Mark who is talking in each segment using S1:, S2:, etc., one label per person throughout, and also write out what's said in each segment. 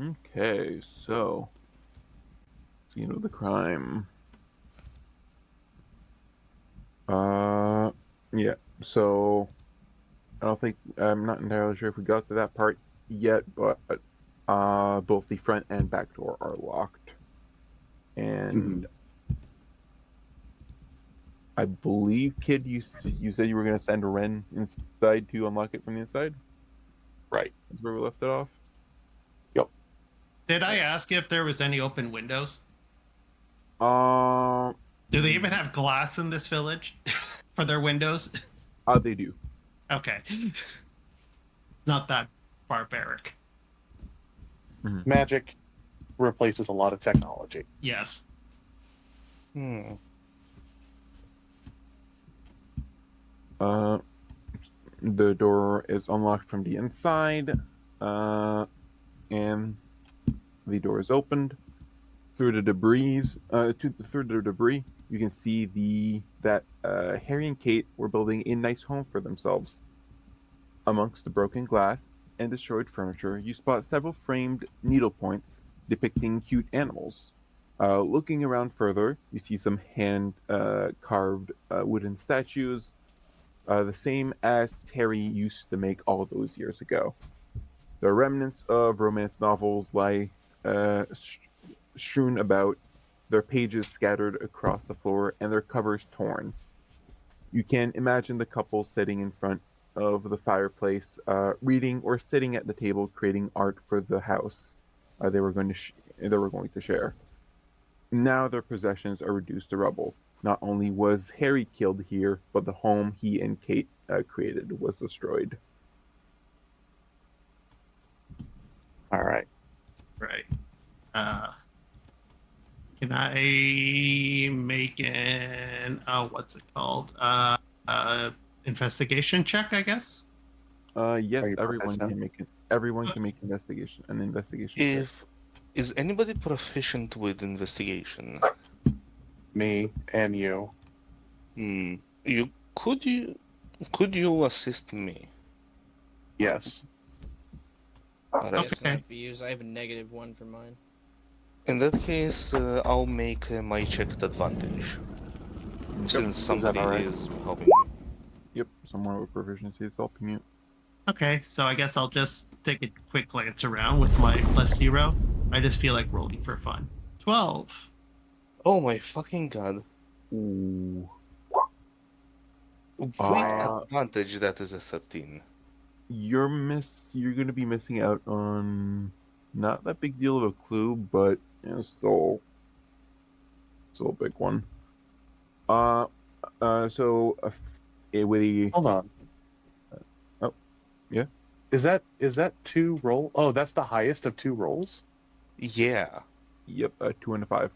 S1: Okay, so scene of the crime. Yeah. So I'm not entirely sure if we got to that part yet, but both the front and back door are locked, and I believe, Kid, you said you were gonna send Ren inside to unlock it from the inside.
S2: Right.
S1: That's where we left it off.
S2: Yep.
S3: Did I ask if there was any open windows?
S1: Uh,
S3: Do they even have glass in this village for their windows?
S1: they do.
S3: Okay. Not that barbaric.
S2: Magic replaces a lot of technology.
S3: Yes.
S1: The door is unlocked from the inside, and the door is opened. Through the debris, you can see that Harry and Kate were building a nice home for themselves. Amongst the broken glass and destroyed furniture, you spot several framed needlepoints depicting cute animals. Looking around further, you see some hand carved wooden statues, the same as Harry used to make all those years ago. The remnants of romance novels lie strewn about, their pages scattered across the floor, and their covers torn. You can imagine the couple sitting in front of the fireplace, reading or sitting at the table, creating art for the house they were going to share. Now their possessions are reduced to rubble. Not only was Harry killed here, but the home he and Kate created was destroyed.
S2: All right.
S3: Right. Can I make an what's it called? Investigation check, I guess.
S1: Yes,
S2: you proficient?
S1: Everyone can make an investigation check.
S4: Is anybody proficient with investigation?
S2: Me and you.
S4: You could you assist me?
S2: Yes.
S4: Alright.
S5: It's not be used. I have a -1 for mine.
S4: In that case, I'll make my check at advantage. Since somebody is helping me.
S1: Yep, someone with proficiency is helping you.
S3: Okay, so I guess I'll just take a quick glance around with my +0. I just feel like rolling for fun. 12.
S4: Oh my fucking god.
S1: Ooh.
S4: With advantage, that is a 13.
S1: You're gonna be missing out on not that big deal of a clue, but still a big one. With a
S2: Hold on.
S1: oh, yeah.
S2: Is that 2 roll? Oh, that's the highest of 2 rolls?
S4: Yeah.
S1: Yep, 2 and a 5.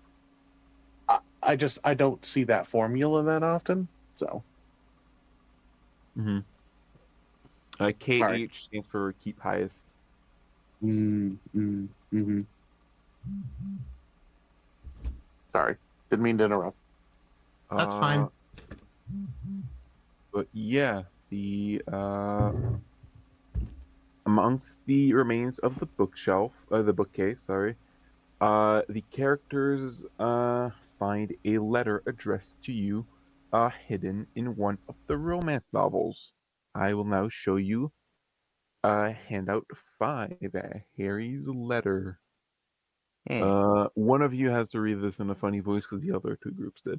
S2: I don't see that formula that often, so.
S1: KH
S2: Right.
S1: stands for keep highest.
S2: Sorry, didn't mean to interrupt.
S3: That's fine.
S1: But yeah, amongst the remains of the bookcase, the characters find a letter addressed to you, hidden in one of the romance novels. I will now show you handout 5, Harry's letter. One of you has to read this in a funny voice because the other 2 groups did.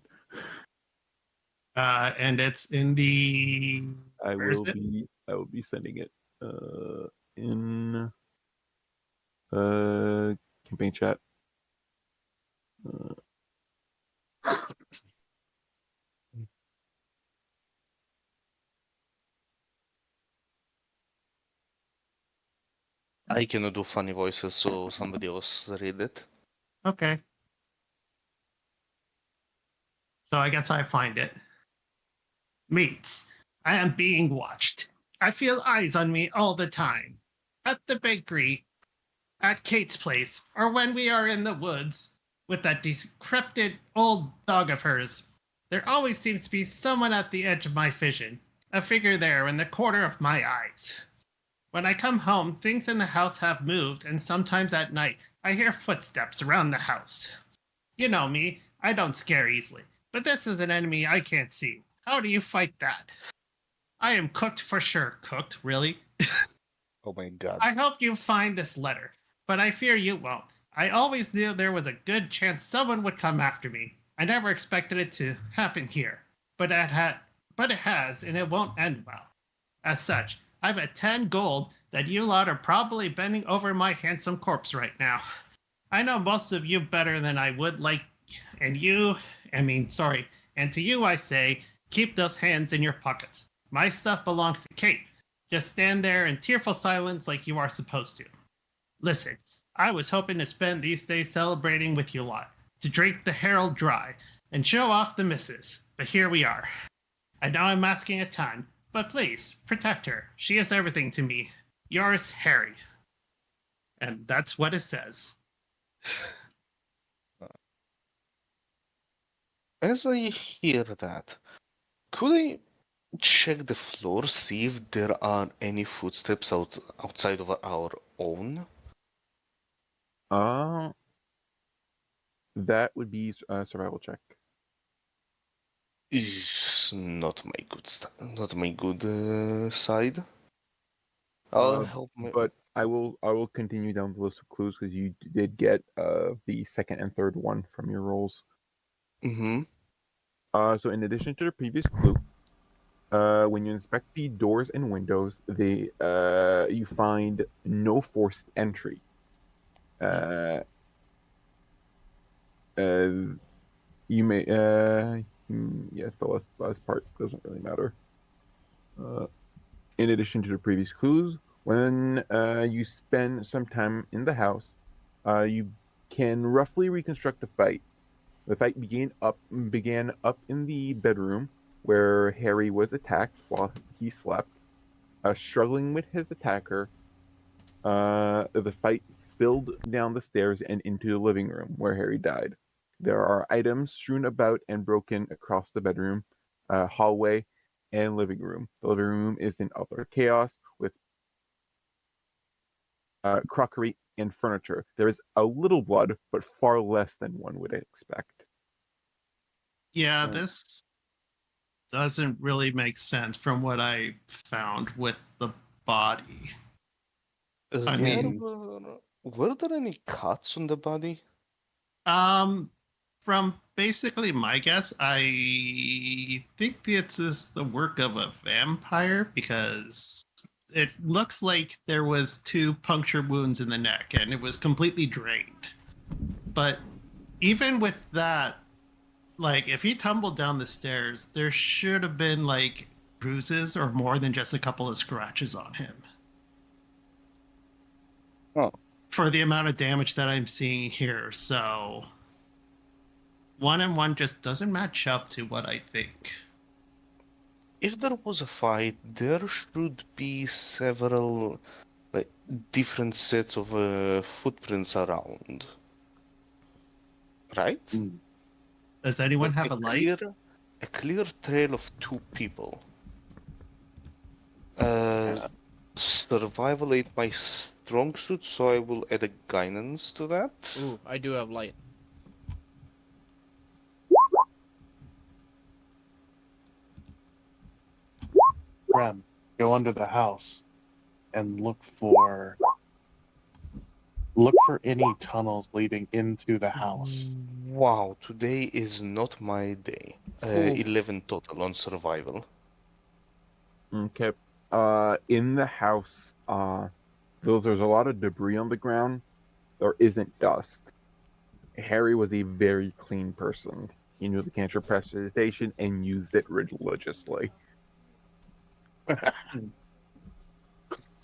S3: And it's in the.
S1: I will be sending it in campaign chat.
S4: I cannot do funny voices, so somebody else read it.
S3: Okay. So I guess I find it. Mates, I am being watched. I feel eyes on me all the time. At the bakery, at Kate's place, or when we are in the woods with that decrepit old dog of hers. There always seems to be someone at the edge of my vision, a figure there in the corner of my eyes. When I come home, things in the house have moved, and sometimes at night, I hear footsteps around the house. You know me, I don't scare easily, but this is an enemy I can't see. How do you fight that? I am cooked for sure. Cooked, really?
S4: Oh my god.
S3: I hope you find this letter, but I fear you won't. I always knew there was a good chance someone would come after me. I never expected it to happen here, but it has, and it won't end well. As such, I've a 10 gold that you lot are probably bending over my handsome corpse right now. I know most of you better than I would like, and to you I say, keep those hands in your pockets. My stuff belongs to Kate. Just stand there in tearful silence like you are supposed to. Listen, I was hoping to spend these days celebrating with you lot, to drink the Herald dry, and show off the missus, but here we are. I know I'm asking a ton, but please, protect her. She is everything to me. Yours, Harry. And that's what it says.
S4: As I hear that, could I check the floor, see if there are any footsteps outside of our own?
S1: That would be a survival check.
S4: Is not my good side. I'll help my.
S1: But I will continue down the list of clues because you did get the second and third one from your rolls.
S4: Mm-hmm.
S1: So in addition to the previous clue, when you inspect the doors and windows, you find no forced entry. You may yeah, the last part doesn't really matter. In addition to the previous clues, when you spend some time in the house, you can roughly reconstruct the fight. The fight began up in the bedroom where Harry was attacked while he slept. Struggling with his attacker, the fight spilled down the stairs and into the living room where Harry died. There are items strewn about and broken across the bedroom, hallway, and living room. The living room is in utter chaos with crockery and furniture. There is a little blood, but far less than one would expect.
S3: Yeah, this doesn't really make sense from what I found with the body. I mean,
S4: were there any cuts on the body?
S3: from basically my guess, I think this is the work of a vampire because it looks like there was 2 puncture wounds in the neck and it was completely drained. But even with that, like if he tumbled down the stairs, there should have been like bruises or more than just a couple of scratches on him.
S4: Oh.
S3: For the amount of damage that I'm seeing here, so 1 and 1 just doesn't match up to what I think.
S4: If there was a fight, there should be several different sets of footprints around. Right?
S3: Does anyone have a light?
S4: A clear trail of 2 people. Survival ain't my strong suit, so I will add a guidance to that.
S5: Ooh, I do have light.
S2: Rem, go under the house and look for any tunnels leading into the house.
S4: Wow, today is not my day. 11 total on survival.
S1: Okay. In the house, there's a lot of debris on the ground. There isn't dust. Harry was a very clean person. He knew the cantrip prestidigitation and used it religiously.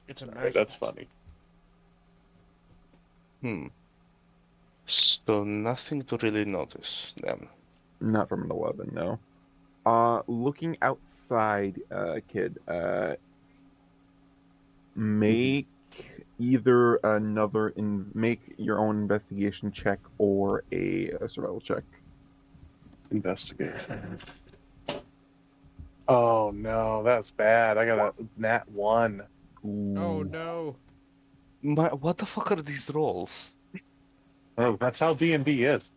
S5: It's a
S2: Right, that's funny.
S4: So nothing to really notice then.
S1: Not from an 11, no. Looking outside, kid, make make your own investigation check or a survival check.
S2: Investigation. Oh no, that's bad. I got a nat 1.
S5: Oh
S1: Ooh.
S5: no.
S4: What the fuck are these rolls?
S2: Oh, that's how D&D is.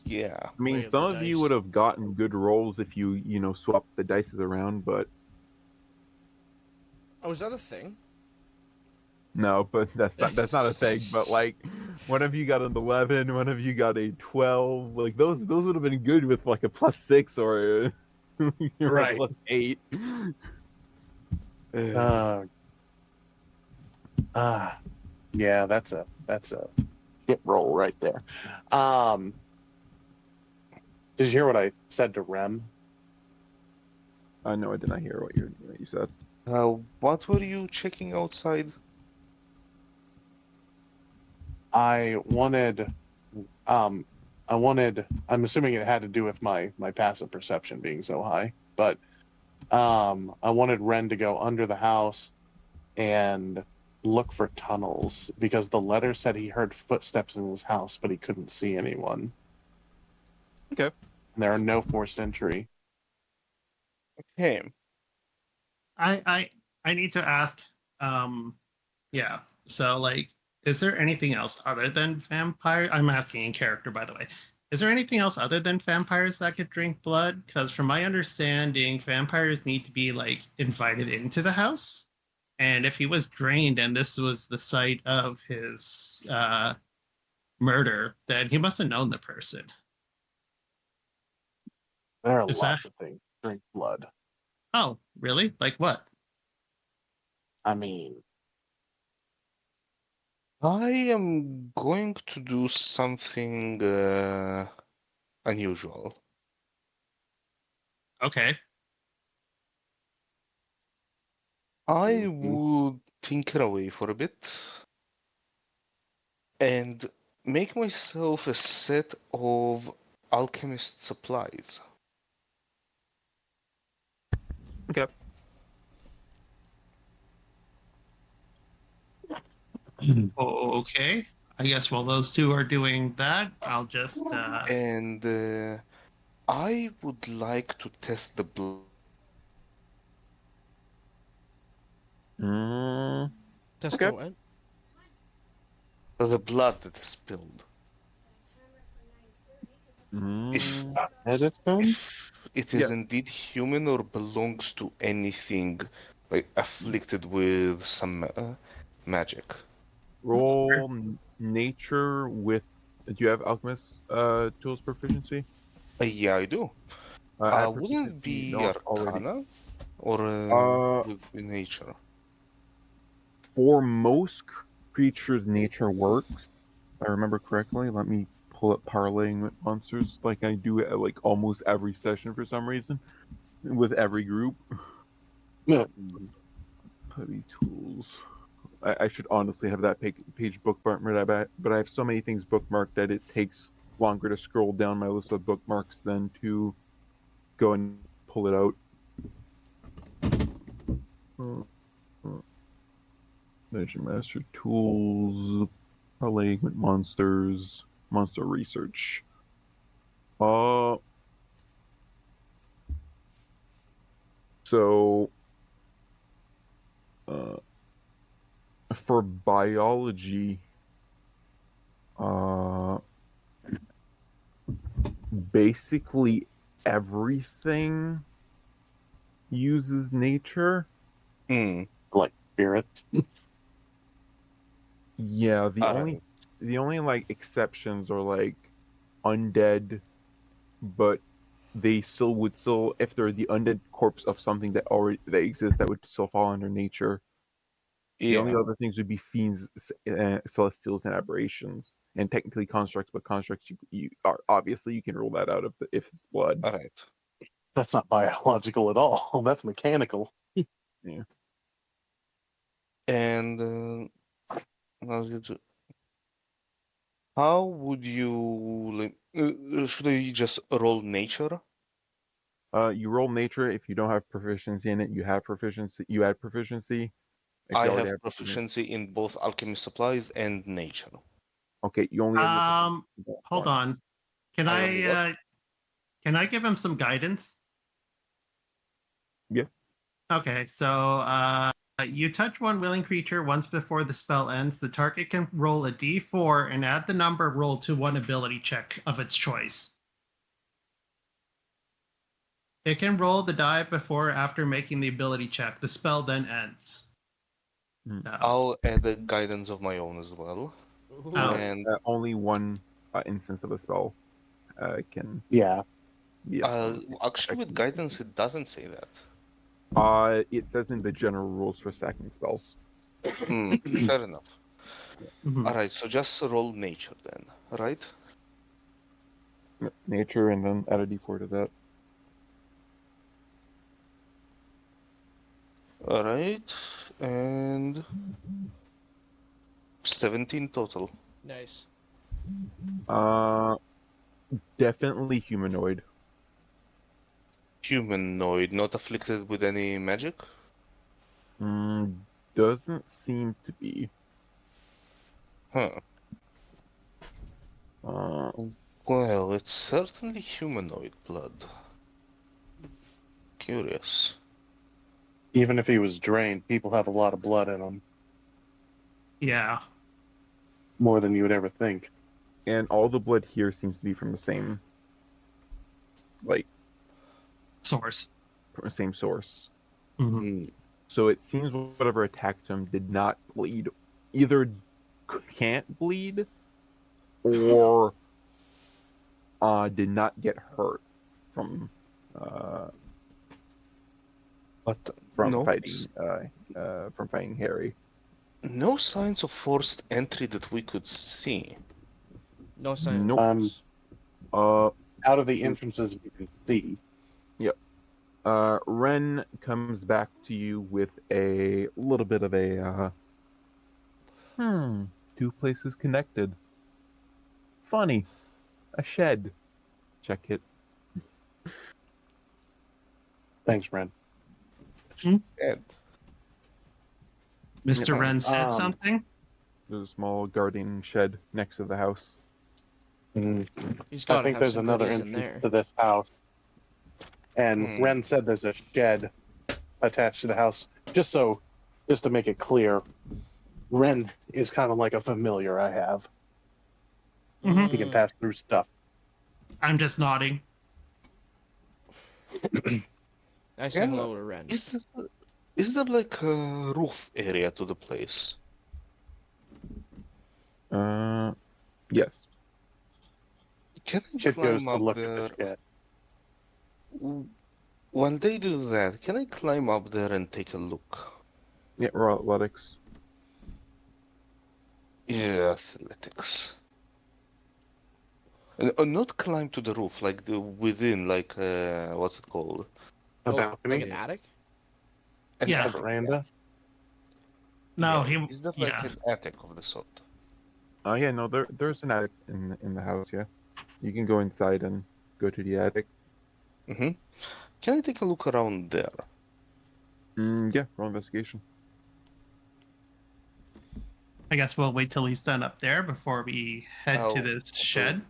S4: Yeah.
S1: I mean,
S5: Way of
S1: some
S5: the
S1: of you
S5: dice.
S1: would have gotten good rolls if you swap the dice around, but
S5: Oh, is that a thing?
S1: no, but that's not a thing. But like, one of you got an 11, one of you got a 12. Like those would have been good with like a +6 or a, or a
S2: Right.
S1: +8.
S4: Uh,
S2: Yeah, that's a hit roll right there. Um, did you hear what I said to Rem?
S1: No, I did not hear what you said.
S4: what were you checking outside?
S2: I wanted, um, I'm assuming it had to do with my passive perception being so high, but I wanted Ren to go under the house and look for tunnels because the letter said he heard footsteps in his house, but he couldn't see anyone.
S1: Okay.
S2: And there are no forced entry.
S4: Okay.
S3: I need to ask. Yeah. So like, is there anything else other than vampire? I'm asking in character, by the way. Is there anything else other than vampires that could drink blood? Because from my understanding, vampires need to be like invited into the house. And if he was drained and this was the site of his murder, then he must have known the person.
S2: There are
S3: Is that?
S2: lots of things. Drink blood.
S3: Oh, really? Like what?
S2: I mean,
S4: I am going to do something unusual.
S3: Okay.
S4: I
S2: mhm.
S4: would tinker away for a bit and make myself a set of alchemist supplies.
S1: Okay.
S3: Okay. I guess while those two are doing that, I'll just
S4: And I would like to test
S1: Mm,
S5: Test
S1: okay.
S5: the what?
S4: the blood that is spilled. If
S1: Mm,
S2: Medicine?
S4: if it
S1: yeah.
S4: is indeed human or belongs to anything like afflicted with some magic.
S1: Roll nature with. Do you have alchemist tools proficiency?
S4: Yeah, I do.
S1: At
S4: Wouldn't it
S1: proficiency,
S4: be
S1: not already.
S4: Arcana or
S1: Uh,
S4: with nature?
S1: for most creatures, nature works. If I remember correctly. Let me pull up parlaying with monsters like I do at like almost every session for some reason with every group.
S2: No.
S1: Putty tools. I should honestly have that page bookmarked, but I have so many things bookmarked that it takes longer to scroll down my list of bookmarks than to go and pull it out. Legend Master Tools, Parlaying with Monsters, Monster Research. Uh, so, uh, for biology, uh, basically everything uses nature.
S4: Hmm.
S2: Like spirits?
S1: Yeah,
S4: Alright.
S1: the only like exceptions are like undead, but they still if they're the undead corpse of something that exists that would still fall under nature. The only
S4: Yeah.
S1: other things would be fiends, celestials, and aberrations, and technically constructs. But constructs, you are obviously you can rule that out if it's blood.
S4: Alright.
S2: That's not biological at all. That's mechanical.
S1: Yeah.
S4: And now how would you like? Should I just roll nature?
S1: You roll nature. If you don't have proficiency in it, you have proficiency. You add proficiency. If
S4: I
S1: you already
S4: have
S1: have proficiency,
S4: proficiency in both alchemy supplies and nature.
S1: okay, you only have your proficiency
S3: hold on.
S1: once.
S3: Can
S4: I only what?
S3: can I give him some guidance?
S1: Yeah.
S3: Okay, so You touch one willing creature once before the spell ends. The target can roll a d4 and add the number rolled to one ability check of its choice. It can roll the die before or after making the ability check. The spell then ends.
S4: I'll add a guidance of my own as well.
S5: Ooh.
S3: Oh.
S4: And
S1: Only one instance of a spell can
S2: Yeah.
S1: be.
S4: actually, with guidance, it doesn't say that.
S1: It says in the general rules for stacking spells.
S4: Fair enough.
S3: Mhm.
S4: All right, so just roll nature then, right?
S1: Nature, and then add a d4 to that.
S4: All right, and 17 total.
S5: Nice.
S1: Definitely humanoid.
S4: Humanoid, not afflicted with any magic?
S1: Doesn't seem to be.
S4: Huh.
S1: Uh,
S4: Well, it's certainly humanoid blood. Curious.
S2: Even if he was drained, people have a lot of blood in them,
S3: Yeah.
S2: more than you would ever think.
S1: and all the blood here seems to be from the same, like,
S3: Source.
S1: same source.
S3: Mhm.
S1: So it seems whatever attacked him did not bleed. Either can't bleed, or did not get hurt from
S4: But
S1: from
S4: no,
S1: fighting Harry.
S4: no signs of forced entry that we could see.
S5: No sign.
S1: Nope. Uh,
S2: Out of the entrances you can see,
S1: Ren comes back to you with a little bit of a two places connected. Funny. A shed. Check it.
S2: thanks, Ren.
S4: And
S3: Mr. Wren said something?
S1: There's a small guardian shed next to the house.
S2: Mm.
S5: He's
S2: I
S5: got to
S2: think
S5: have
S2: there's
S5: some
S2: another
S5: goodies in
S2: entrance
S5: there.
S2: to this house. And Ren said there's a shed attached to the house. Just to make it clear, Ren is kind of like a familiar I have.
S3: Mhm.
S2: He can pass through stuff.
S3: I'm just nodding.
S5: I say hello to Ren.
S4: is there like a roof area to the place?
S1: Yes.
S4: Can I
S2: Chip goes
S4: climb
S2: to
S4: up
S2: look at
S4: there?
S2: the shed.
S4: While they do that, can I climb up there and take a look?
S1: Yeah, raw athletics.
S4: Yeah, athletics. Not climb to the roof, like the within, like what's it called?
S2: A
S5: Oh,
S2: balcony?
S5: like an attic?
S4: An
S3: Yeah.
S2: A
S4: attic.
S2: veranda?
S3: No,
S4: Yeah. Is that like an attic of the sort?
S1: Yeah, no, there's an attic in the house. Yeah, you can go inside and go to the attic.
S4: Mm-hmm. Can I take a look around there?
S1: Yeah, roll investigation.
S3: I guess we'll wait till he's done up there before we head to
S4: Oh,
S3: this
S4: okay.
S3: shed.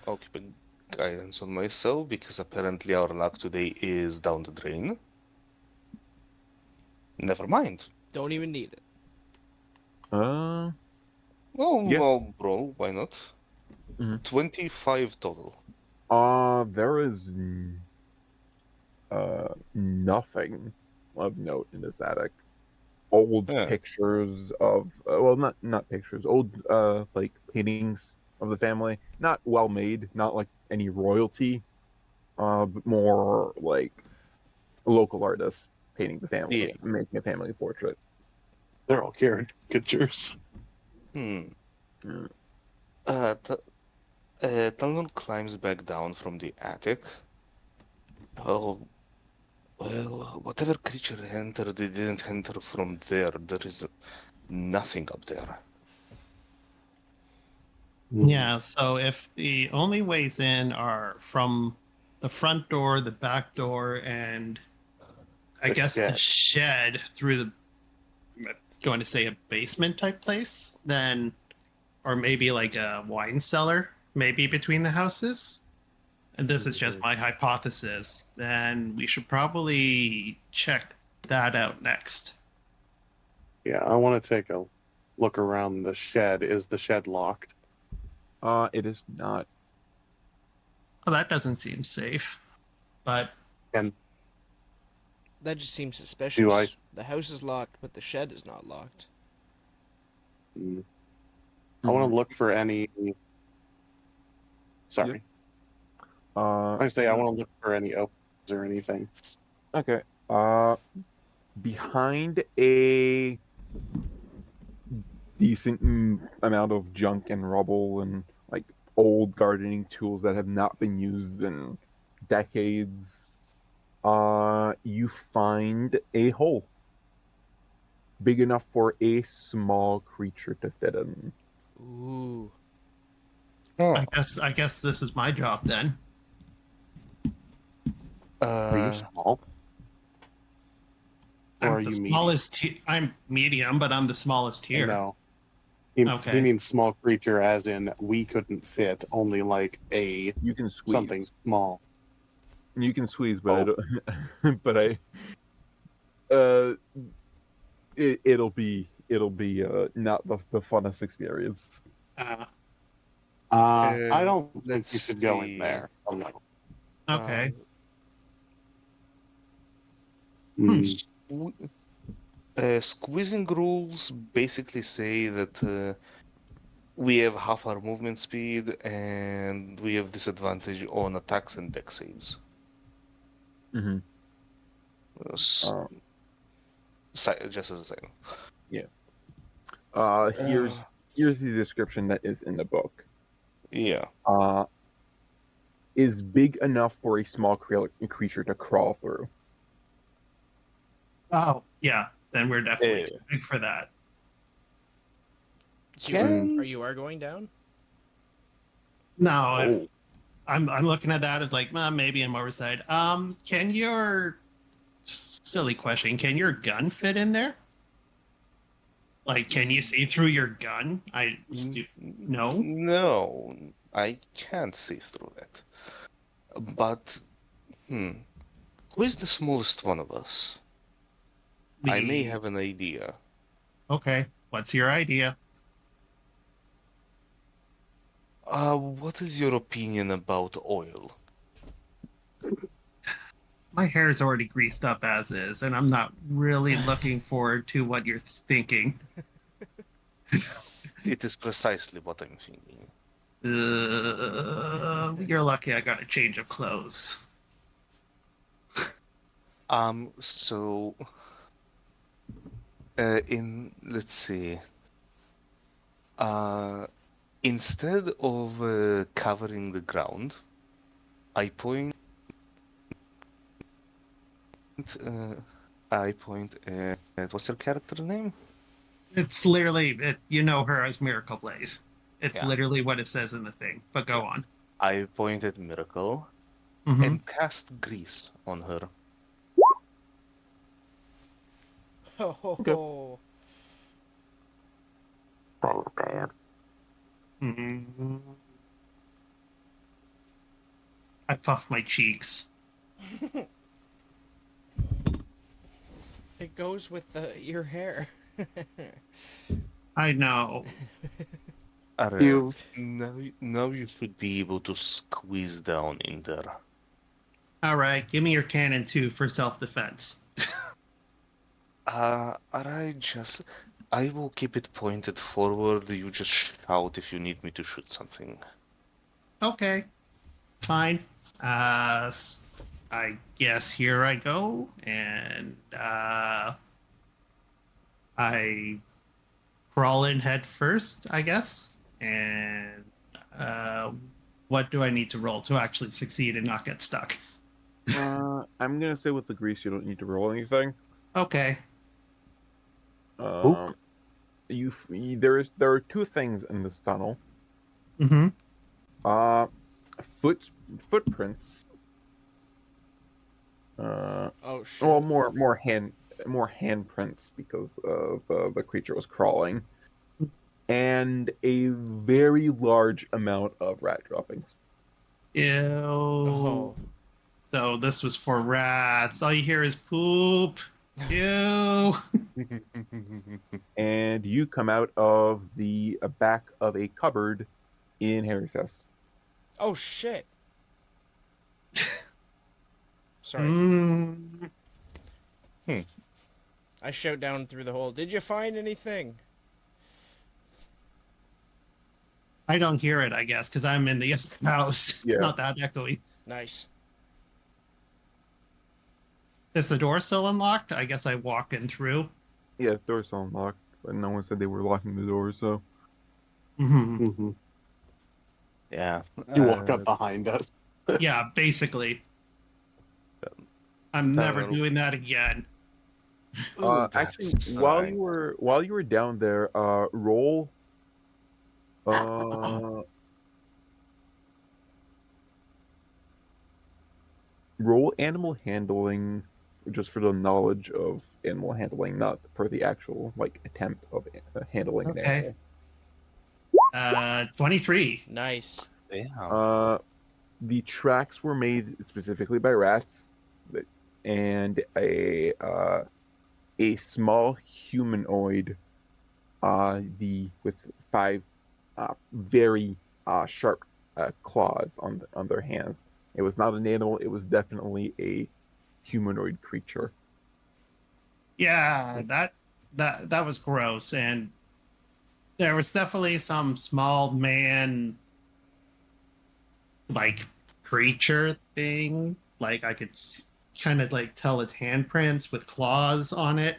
S4: I'll keep a guidance on myself because apparently our luck today is down the drain. Never mind.
S5: Don't even need it.
S1: Uh,
S4: Oh,
S1: Yeah.
S4: well, bro, why not?
S1: Mhm.
S4: 25 total.
S1: There is nothing of note in this attic. Old
S4: Yeah.
S1: pictures of well, not pictures, old like paintings of the family. Not well made, not like any royalty, but more like local artists painting the family,
S4: Yeah.
S1: making a family portrait.
S2: They're all caricatures.
S4: Hmm.
S1: Mm.
S4: Talenor climbs back down from the attic. Oh, well, whatever creature entered, they didn't enter from there. There is nothing up there.
S3: Yeah, so if the only ways in are from the front door, the back door, and I
S2: The
S3: guess the
S2: shed.
S3: shed through the, I'm going to say a basement type place, then, or maybe like a wine cellar, maybe between the houses. And this is just my hypothesis. Then we should probably check that out next.
S2: Yeah, I want to take a look around the shed. Is the shed locked?
S1: It is not.
S3: Oh, that doesn't seem safe. But
S2: And
S5: That just seems
S2: Do I-
S5: suspicious. The house is locked, but the shed is not locked.
S2: I want
S1: Mhm.
S2: to look for any. Sorry. I say I want to look for any opens or anything.
S1: Okay. Behind a decent amount of junk and rubble and like old gardening tools that have not been used in decades, you find a hole big enough for a small creature to fit in.
S5: Ooh.
S3: I guess this is my job then.
S2: Are you
S4: Uh,
S2: small? Or
S3: I'm
S2: are
S3: the
S2: you medium?
S3: smallest. I'm medium, but I'm the smallest here.
S2: No. He
S3: Okay.
S2: means small creature as in we couldn't fit, only like a
S1: You can squeeze.
S2: something small.
S1: You can squeeze, but I
S2: Oh.
S1: don't. But I. Uh, it'll be not the funnest experience.
S2: I don't think
S4: let's
S2: you should go in
S4: see.
S2: there alone.
S3: Okay.
S2: Hmm.
S4: Squeezing rules basically say that we have half our movement speed and we have disadvantage on attacks and deck saves.
S1: Mm-hmm.
S4: S- just as a saying.
S1: Here's the description that is in the book.
S4: Yeah.
S1: Is big enough for a small creature to crawl through.
S3: Oh, yeah. Then we're definitely
S4: Eh.
S3: too big for that.
S5: So
S4: Can-
S5: you are going down?
S3: No,
S2: Oh.
S3: I'm looking at that as like maybe an oversight. Can your silly question? Can your gun fit in there? Like, can you see through your gun? No.
S4: No, I can't see through that. But, who is the smallest one of us? I may have an idea.
S3: Okay. What's your idea?
S4: What is your opinion about oil?
S3: My hair's already greased up as is, and I'm not really looking forward to what you're thinking.
S4: It is precisely what I'm thinking.
S3: You're lucky I got a change of clothes.
S4: So, let's see. Instead of covering the ground, I point. I point at what's your character name?
S3: It's literally, you know her as Miracle Blaze. It's
S4: Yeah.
S3: literally what it says in the thing. But go on.
S4: I point at Miracle
S3: Mhm.
S4: and cast grease on her.
S5: Ho ho
S1: Okay.
S5: ho.
S3: Mhm. I puff my cheeks.
S5: It goes with your hair.
S3: I know.
S2: You
S4: Now you should be able to squeeze down in there.
S3: All right, give me your cannon too for self-defense.
S4: I will keep it pointed forward. You just shout if you need me to shoot something.
S3: Okay, fine. I guess here I go, and I crawl in head first, I guess. And what do I need to roll to actually succeed and not get stuck?
S1: I'm gonna say with the grease, you don't need to roll anything.
S3: Okay.
S1: Um, there are two things in this tunnel.
S3: Mm-hmm.
S1: Footprints.
S5: Oh shit.
S1: Well, more handprints because the creature was crawling, and a very large amount of rat droppings.
S3: Ew.
S5: Oh.
S3: So this was for rats. All you hear is poop. You.
S1: and you come out of the back of a cupboard in Harry's house.
S5: Oh shit. Sorry.
S3: Mm,
S5: I shout down through the hole. Did you find anything?
S3: I don't hear it, I guess, because I'm in the house. It's
S1: Yeah.
S3: not that echoey.
S5: Nice.
S3: Is the door still unlocked? I guess I walk in through.
S1: Yeah, the door's still unlocked, but no one said they were locking the door, so.
S3: Mm-hmm.
S2: Mm-hmm.
S4: Yeah.
S2: You walk up behind us.
S3: Yeah, basically. I'm never
S4: Talenor-
S3: doing that again.
S4: Ooh,
S1: Actually,
S4: that's
S1: while
S4: fine.
S1: you were down there, roll. Roll animal handling, just for the knowledge of animal handling, not for the actual attempt of handling an
S3: Okay.
S1: animal.
S3: 23.
S5: Nice.
S4: Yeah.
S1: The tracks were made specifically by rats, and a small humanoid, with 5 very sharp claws on their hands. It was not an animal; it was definitely a humanoid creature.
S3: Yeah, that was gross, and there was definitely some small man creature thing. Like I could kind of tell its handprints with claws on it,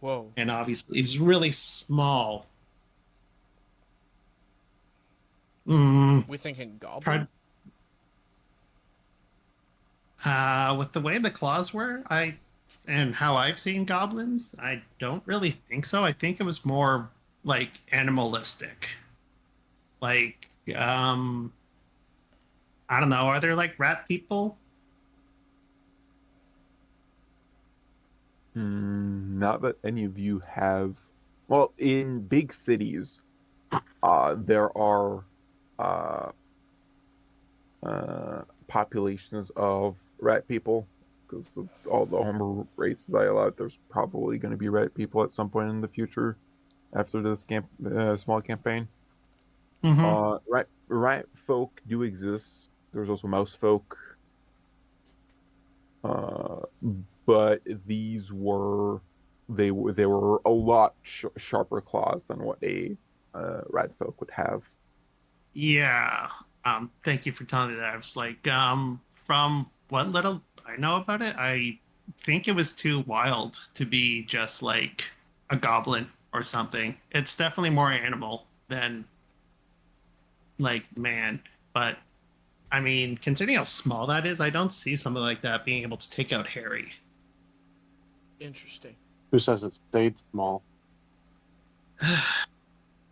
S5: Whoa.
S3: and obviously it was really small.
S5: We thinking goblin?
S3: With the way the claws were, and how I've seen goblins, I don't really think so. I think it was more animalistic. Like, I don't know. Are there rat people?
S1: Not that any of you have. Well, in big cities, there are uh, populations of rat people because of all the Homer races I allowed. There's probably going to be rat people at some point in the future after this small campaign.
S3: Mm-hmm.
S1: Rat folk do exist. There's also mouse folk, uh, but they were a lot sharper claws than what a rat folk would have.
S3: Yeah. Thank you for telling me that. I was from what little I know about it, I think it was too wild to be just like a goblin or something. It's definitely more animal than man. But I mean, considering how small that is, I don't see something like that being able to take out Harry.
S5: Interesting.
S2: Who says it stayed small?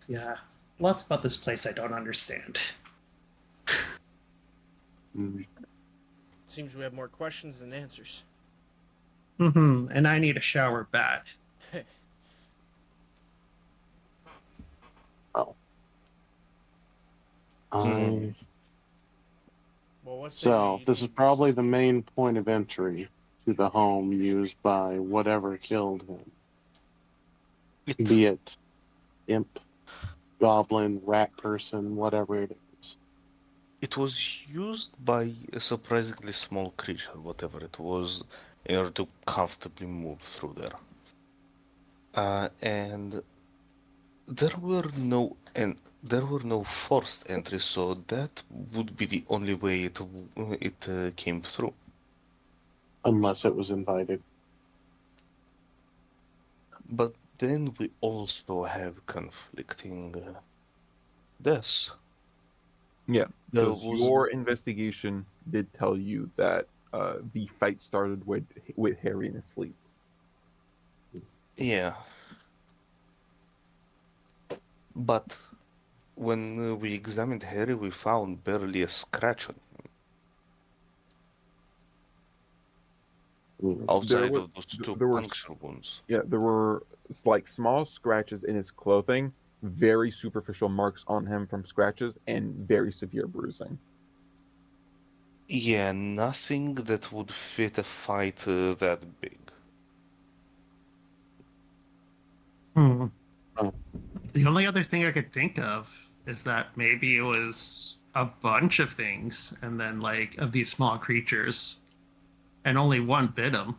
S3: Yeah. Lots about this place I don't understand.
S2: Mm.
S5: Seems we have more questions than answers.
S3: Mm-hmm. And I need a shower bad.
S2: Oh.
S4: Hmm.
S5: Well, what's
S2: So this is probably the main point of entry to the home used by whatever killed him. Be it imp, goblin, rat person, whatever it is.
S4: It was used by a surprisingly small creature, whatever it was, in order to comfortably move through there. And there were no forced entries, so that would be the only way it came through.
S2: Unless it was invited.
S4: But then we also have conflicting deaths.
S1: Yeah,
S4: There
S1: because
S4: was
S1: your investigation did tell you that the fight started with Harry in his sleep.
S4: yeah, but when we examined Harry, we found barely a scratch on him outside of those two
S1: there were
S4: puncture wounds.
S1: Yeah, there were small scratches in his clothing, very superficial marks on him from scratches, and very severe bruising.
S4: Yeah, nothing that would fit a fight that big.
S3: Hmm.
S2: Oh.
S3: The only other thing I could think of is that maybe it was a bunch of things, and then like of these small creatures, and only one bit him.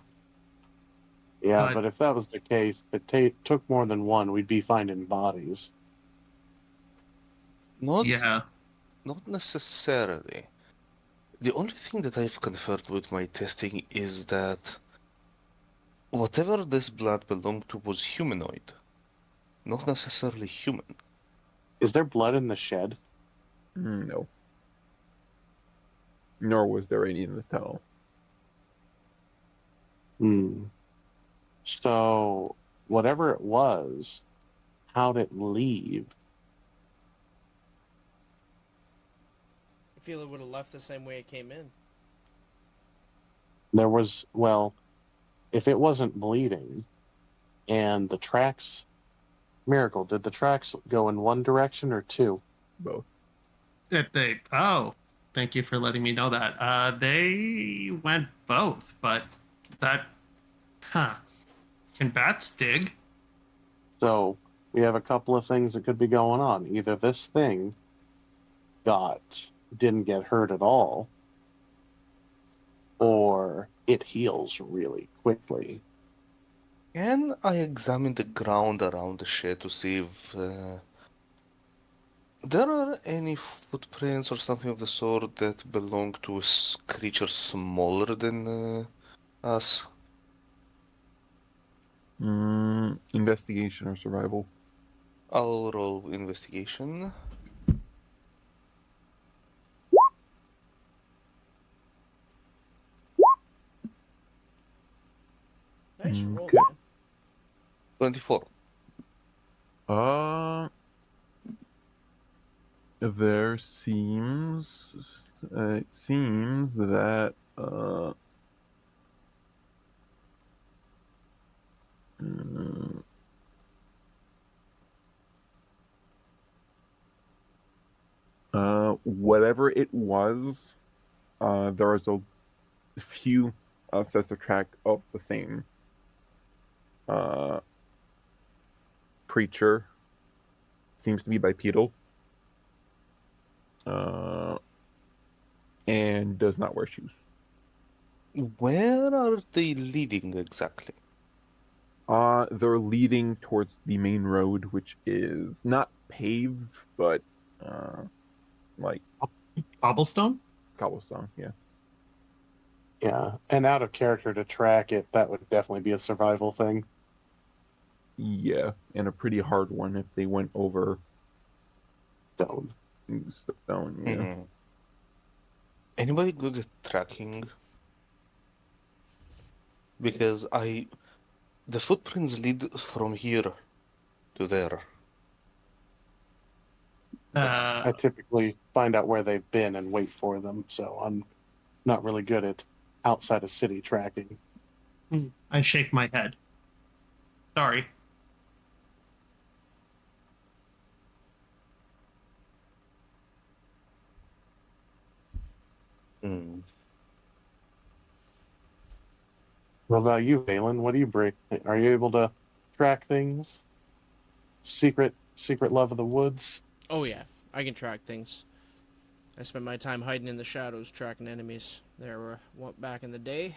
S2: Yeah,
S3: But-
S2: but if that was the case, if it took more than one, we'd be finding bodies.
S4: Not,
S3: Yeah.
S4: not necessarily. The only thing that I've confirmed with my testing is that whatever this blood belonged to was humanoid, not necessarily human.
S2: Is there blood in the shed?
S1: No. Nor was there any in the tunnel.
S2: Hmm. So, whatever it was, how'd it leave?
S5: I feel it would have left the same way it came in.
S2: There was, well, if it wasn't bleeding and the tracks, Miracle, did the tracks go in one direction or two?
S1: Both.
S3: Thank you for letting me know that. They went both, but that, can bats dig?
S2: So, we have a couple of things that could be going on. Either this thing didn't get hurt at all, or it heals really quickly.
S4: Can I examine the ground around the shed to see if there are any footprints or something of the sort that belong to a creature smaller than us?
S1: Investigation or survival.
S4: I'll roll investigation.
S5: Nice roll,
S1: Okay.
S5: man.
S4: 24.
S1: There seems it seems that whatever it was, there was a few sets of track of the same creature. Seems to be bipedal. And does not wear shoes.
S4: Where are they leading exactly?
S1: They're leading towards the main road, which is not paved, but like
S3: Cobblestone?
S1: cobblestone. Yeah.
S2: Yeah, and out of character to track it, that would definitely be a survival thing.
S1: Yeah, and a pretty hard one if they went over
S2: Stone.
S1: stone. Yeah.
S4: Hmm. Anybody good at tracking? Because the footprints lead from here to there.
S2: I typically find out where they've been and wait for them, so I'm not really good at outside of city tracking.
S3: I shake my head. Sorry.
S4: Hmm.
S2: What about you, Vaelen? What do you bring? Are you able to track things? Secret love of the woods?
S5: Oh yeah, I can track things. I spent my time hiding in the shadows tracking enemies. There were back in the day.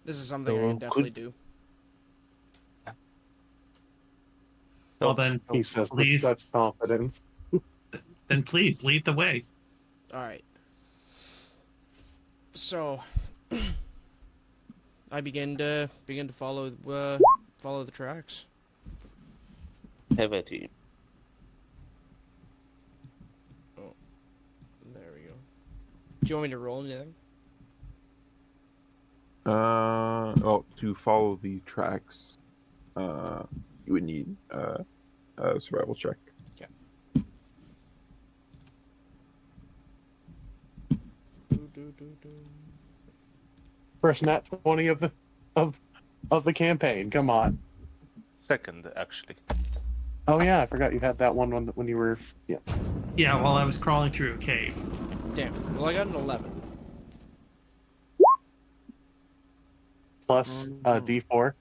S5: This is something I can definitely do.
S3: Well then,
S2: He says with
S3: please,
S2: such confidence.
S3: then please lead the way.
S5: All right. So, I begin to follow the tracks.
S4: Have at you.
S5: Oh, there we go. Do you want me to roll anything?
S1: Well, to follow the tracks, you would need a survival check.
S2: First nat 20 of the campaign. Come on.
S4: Second, actually.
S2: Oh yeah, I forgot you had that one when you were
S3: Yeah, while I was crawling through a cave.
S5: Damn. Well, I got an 11.
S2: plus D4.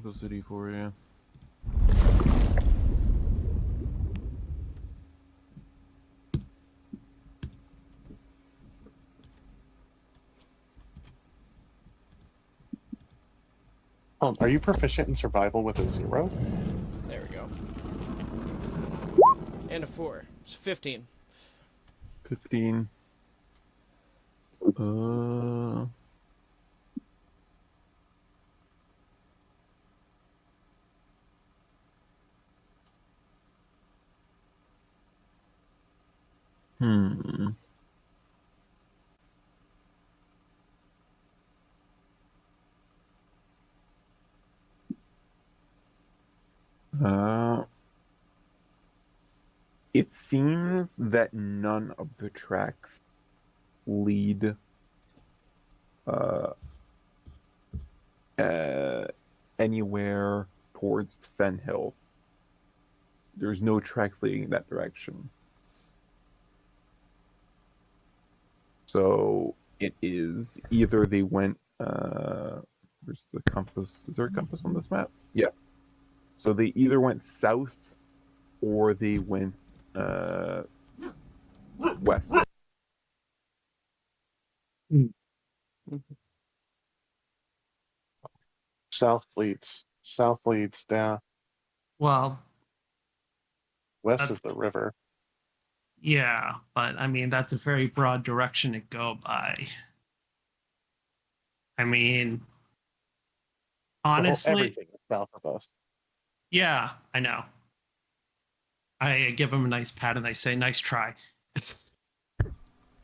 S1: Go city for you.
S2: Are you proficient in survival with a 0?
S5: There we go. And a 4. It's 15.
S1: 15. Uh. Hmm. Uh. It seems that none of the tracks lead uh, anywhere towards Fenhill. There's no tracks leading in that direction. So it is either they went. Where's the compass? Is there a compass on this map? Yeah. So they either went south or they went west.
S2: South leads down.
S3: Well,
S2: West is the
S3: that's
S2: river.
S3: yeah, but I mean that's a very broad direction to go by. I mean, honestly,
S2: Everything is south of us.
S3: yeah, I know. I give him a nice pat and I say, "Nice try."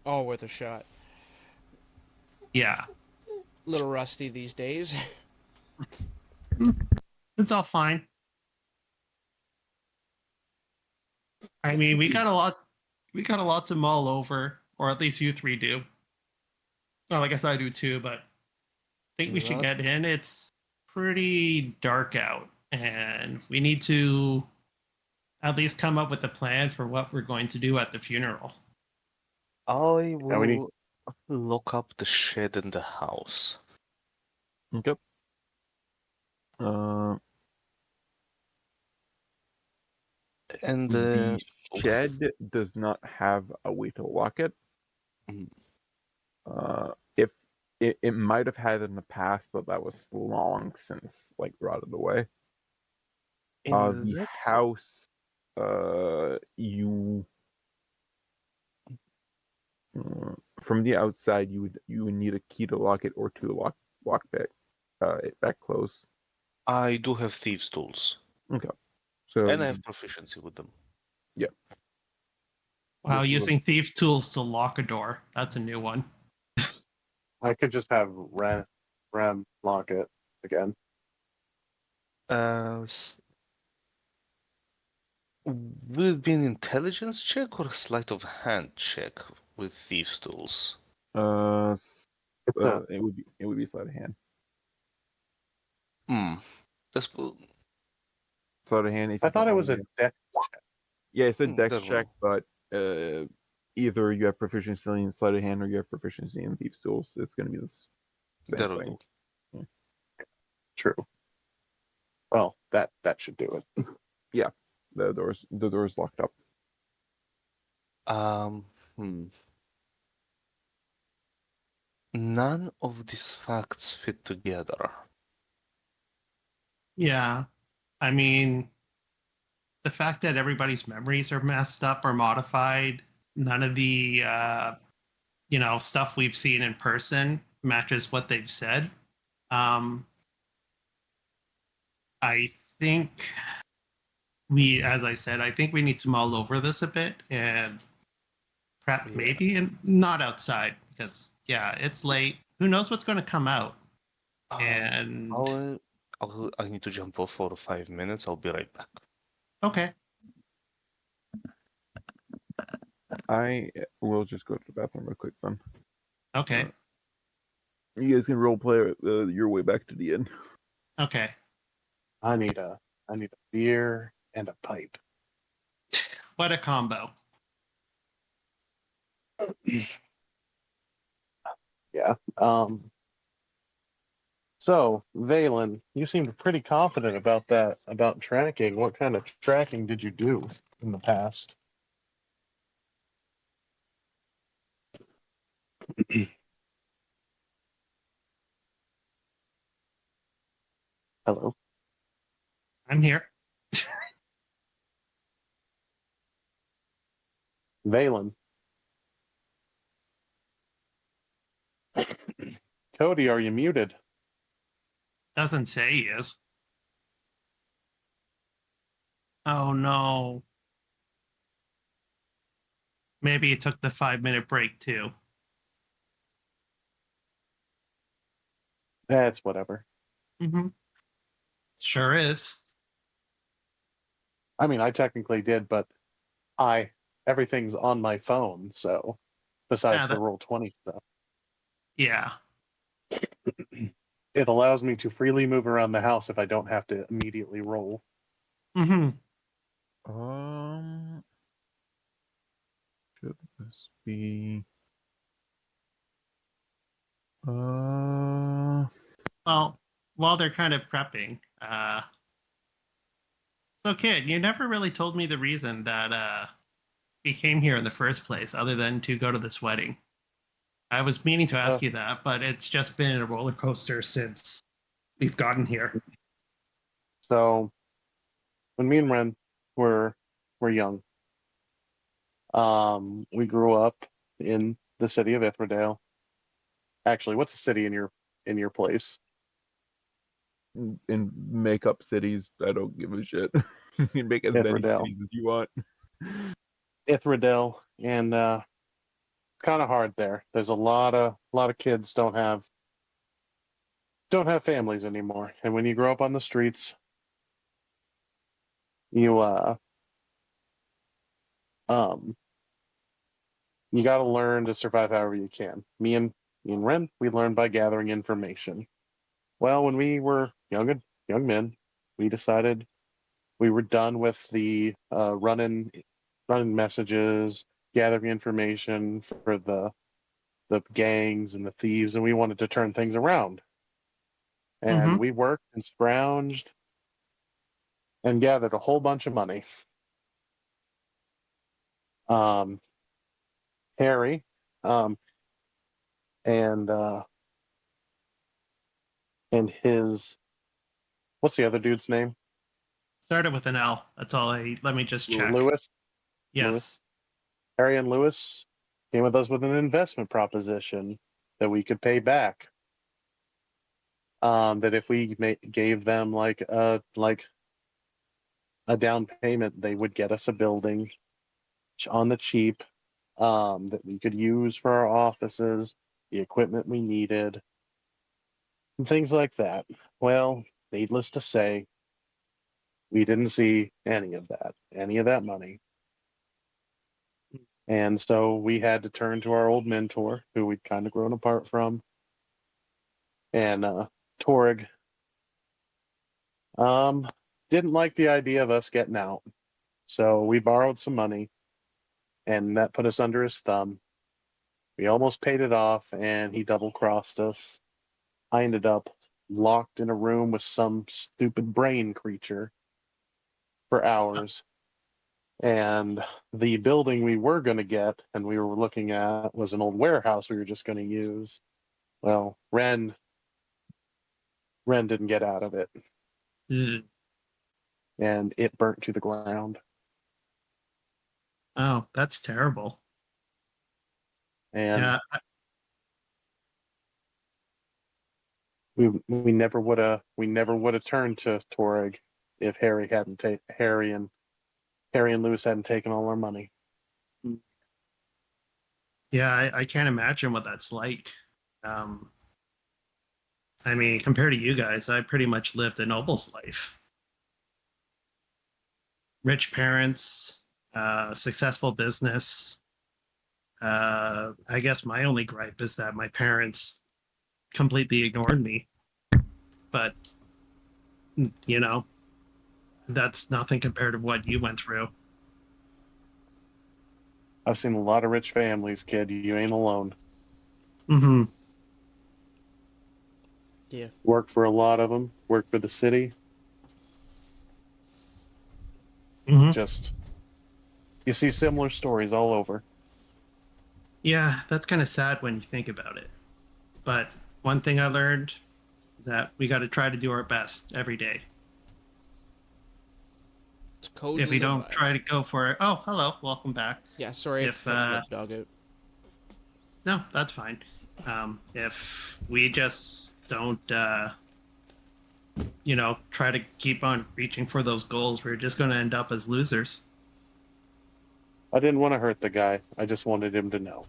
S5: All worth a shot.
S3: Yeah,
S5: Little rusty these days.
S3: it's all fine. I mean, we got a lot. We got a lot to mull over, or at least you three do. Well, I guess I do too, but I think we should
S4: Yeah.
S3: get in. It's pretty dark out, and we need to at least come up with a plan for what we're going to do at the funeral.
S4: I
S2: we need-
S4: will lock up the shed in the house.
S1: Okay.
S4: And
S1: The shed does not have a way to lock it.
S4: Mhm.
S1: If it might have had in the past, but that was long since like rotted away.
S4: in
S1: The
S4: that
S1: house, you from the outside, you would need a key to lock it or to lock that close.
S4: I do have thieves' tools,
S1: Okay, so
S4: and I have proficiency with them.
S3: Wow,
S1: This
S3: using thief tools to lock a door. That's a new one.
S2: I could just have Rem lock it again.
S4: Will it be an intelligence check or a sleight of hand check with thieves' tools?
S1: it would be sleight of hand.
S4: That's
S1: Sleight of hand. If
S2: I
S1: you
S2: thought
S1: don't
S2: it was a
S1: already-
S2: deck.
S1: Yeah, it's a dex
S4: that
S1: check, but either you have proficiency in sleight of hand or you have proficiency in thieves' tools. It's going to be the same
S4: that'll
S1: thing.
S4: do.
S2: True. Well, that should do it.
S1: Yeah, the door's locked up.
S4: None of these facts fit together.
S3: Yeah, I mean, the fact that everybody's memories are messed up or modified, none of the stuff we've seen in person matches what they've said. I think as I said, I think we need to mull over this a bit and prep
S4: Yeah.
S3: maybe and not outside because yeah, it's late. Who knows what's going to come out? And
S4: I need to jump off for 5 minutes. I'll be right back.
S3: okay,
S1: I will just go to the bathroom real quick then.
S3: okay,
S1: You guys can role play your way back to the end.
S3: okay.
S2: I need a beer and a pipe.
S3: What a combo.
S2: Yeah. So, Vaelen, you seemed pretty confident about that, about tracking. What kind of tracking did you do in the past? Hello?
S3: I'm here.
S2: Vaelen. Cody, are you muted?
S3: Doesn't say he is. Oh no. Maybe he took the 5-minute break too.
S2: That's whatever.
S3: Mm-hmm. Sure is.
S2: I mean, I technically did, but everything's on my phone, so
S3: Yeah,
S2: besides the Roll20 stuff.
S3: yeah.
S2: It allows me to freely move around the house if I don't have to immediately roll.
S3: Mm-hmm.
S1: Should this be? Uh,
S3: Well, while they're kind of prepping, so kid, you never really told me the reason that he came here in the first place, other than to go to this wedding. I was meaning to
S2: Uh,
S3: ask you that, but it's just been a roller coaster since we've gotten here.
S2: so when me and Ren were young, we grew up in the city of Ithredale. Actually, what's the city in your place?
S1: in makeup cities, I don't give a shit. You can make as many
S2: Ithredale.
S1: cities as you want.
S2: Ithredale, and it's kind of hard there. There's a lot of kids don't have families anymore, and when you grow up on the streets, you um you got to learn to survive however you can. Me and Ren, we learned by gathering information. Well, when we were young men, we decided we were done with the running messages, gathering information for the gangs and the thieves, and we wanted to turn things around.
S3: Mm-hmm.
S2: And we worked and scrounged and gathered a whole bunch of money. Um, Harry, um, and his what's the other dude's name?
S3: Started with an L. That's all I. Let me just check.
S2: Lewis.
S3: Yes.
S2: Lewis. Harry and Lewis came with us with an investment proposition that we could pay back. That if we gave them like a down payment, they would get us a building on the cheap, that we could use for our offices, the equipment we needed, and things like that. Well, needless to say, we didn't see any of that money. And so we had to turn to our old mentor, who we'd kind of grown apart from, and Torg um, didn't like the idea of us getting out. So we borrowed some money, and that put us under his thumb. We almost paid it off, and he double crossed us. I ended up locked in a room with some stupid brain creature for hours. And the building we were going to get and we were looking at was an old warehouse we were just going to use. Well, Ren didn't get out of it,
S3: Ugh.
S2: and it burnt to the ground.
S3: Oh, that's terrible.
S2: And
S3: Yeah.
S2: we never would have turned to Toreg if Harry and Lewis hadn't taken all our money.
S3: Yeah. I can't imagine what that's like. Um, I mean, compared to you guys, I pretty much lived a noble's life. Rich parents, successful business. I guess my only gripe is that my parents completely ignored me. But, you know, that's nothing compared to what you went through.
S2: I've seen a lot of rich families, kid. You ain't alone.
S3: Mm-hmm.
S5: Yeah.
S2: Worked for a lot of them. Worked for the city.
S3: Mhm.
S2: Just you see similar stories all over.
S3: Yeah, that's kind of sad when you think about it. But one thing I learned is that we got to try to do our best every day.
S5: It's Cody
S3: If we
S5: to live
S3: don't
S5: by.
S3: try to go for it, oh, hello, welcome back.
S5: Yeah, sorry,
S3: If
S5: I let the dog out.
S3: no, that's fine. If we just don't, try to keep on reaching for those goals, we're just going to end up as losers.
S2: I didn't want to hurt the guy. I just wanted him to know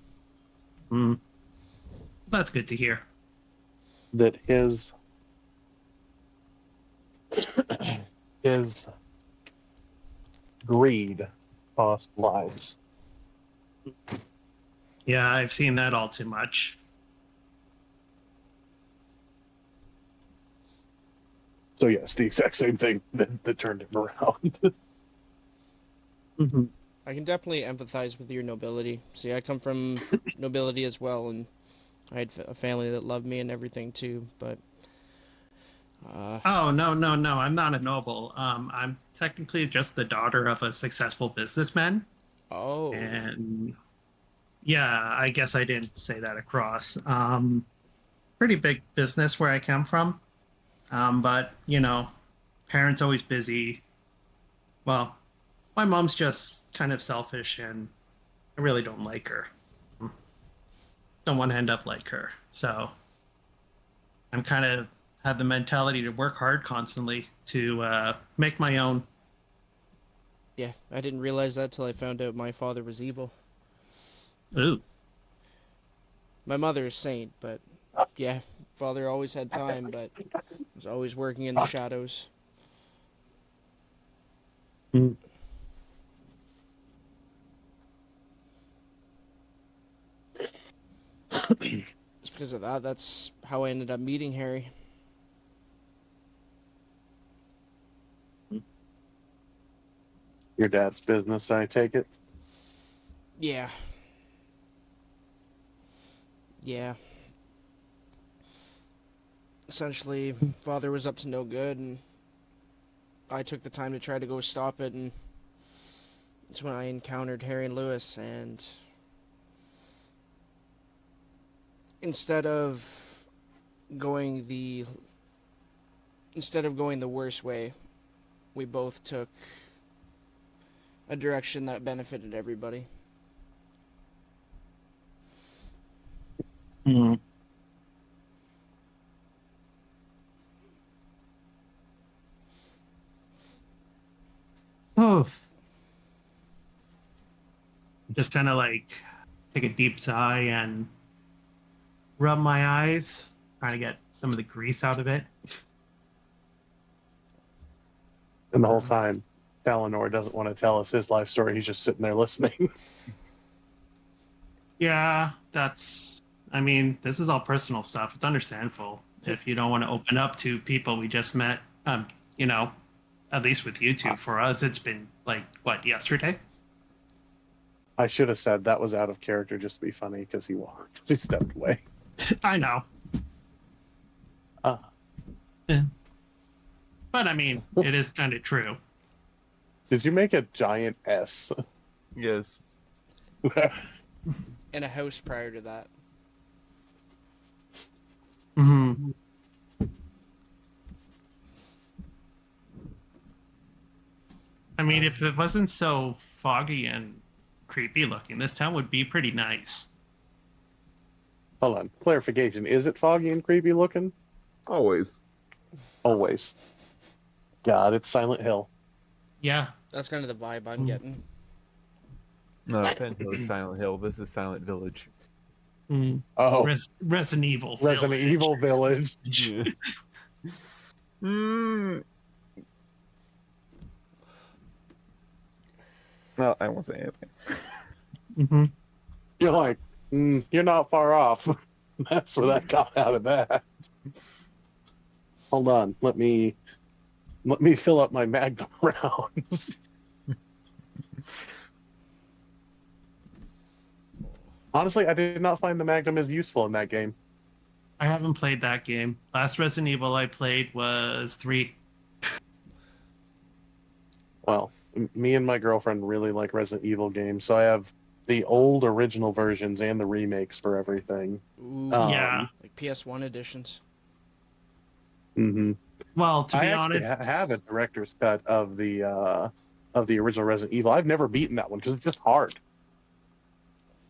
S3: Mm. That's good to hear.
S2: that his greed cost lives.
S3: Yeah, I've seen that all too much.
S2: So yes, the exact same thing that turned him around.
S3: Mm-hmm.
S5: I can definitely empathize with your nobility. See, I come from nobility as well, and I had a family that loved me and everything too. But
S3: Oh, no, no, no. I'm not a noble. I'm technically just the daughter of a successful businessman.
S5: oh,
S3: And yeah, I guess I didn't say that across. Pretty big business where I come from. But, parents always busy. Well, my mom's just kind of selfish and I really don't like her. Don't want to end up like her. So I'm kind of have the mentality to work hard constantly to make my own.
S5: yeah, I didn't realize that till I found out my father was evil.
S3: Ooh.
S5: My mother is saint, but yeah, father always had time, but was always working in the shadows.
S2: Mm.
S5: It's because of that. That's how I ended up meeting Harry.
S2: Your dad's business, I take it.
S5: Yeah. Yeah. Essentially, father was up to no good, and I took the time to try to go stop it, and it's when I encountered Harry and Lewis, and instead of going the worst way, we both took a direction that benefited everybody.
S3: Mm. Oh. Just kind of like take a deep sigh and rub my eyes, trying to get some of the grease out of it.
S2: And the whole time, Talenor doesn't want to tell us his life story. He's just sitting there listening.
S3: Yeah, I mean, this is all personal stuff. It's understandable if you don't want to open up to people we just met. You know, at least with you two. For us, it's been like, what, yesterday?
S2: I should have said that was out of character just to be funny because he walked. He stepped away.
S3: I know.
S2: Uh,
S3: But I mean, it is kind of true.
S2: did you make a giant S?
S1: Yes.
S5: In a house prior to that.
S3: Mm-hmm. I mean, if it wasn't so foggy and creepy looking, this town would be pretty nice.
S2: Hold on. Clarification. Is it foggy and creepy looking?
S1: Always.
S2: Always. God, it's Silent Hill.
S3: Yeah.
S5: That's kind of the vibe I'm getting.
S1: No, Fenhill is Silent Hill. This is Silent Village.
S3: Mm.
S2: Oh,
S3: Resident Evil.
S2: Resident
S3: Village.
S2: Evil Village.
S1: Yeah. Mm. Well, I won't say anything.
S3: Mm-hmm.
S2: You're like, you're not far off. That's what I got out of that. Hold on. Let me fill up my Magnum rounds. Honestly, I did not find the Magnum as useful in that game.
S3: I haven't played that game. Last Resident Evil I played was 3.
S2: Well, me and my girlfriend really like Resident Evil games, so I have the old original versions and the remakes for everything.
S5: Ooh,
S3: Yeah.
S5: like PS1 editions.
S2: hmm
S3: Well, to
S2: I
S3: be
S2: actually
S3: honest,
S2: have a director's cut of the original Resident Evil. I've never beaten that one because it's just hard.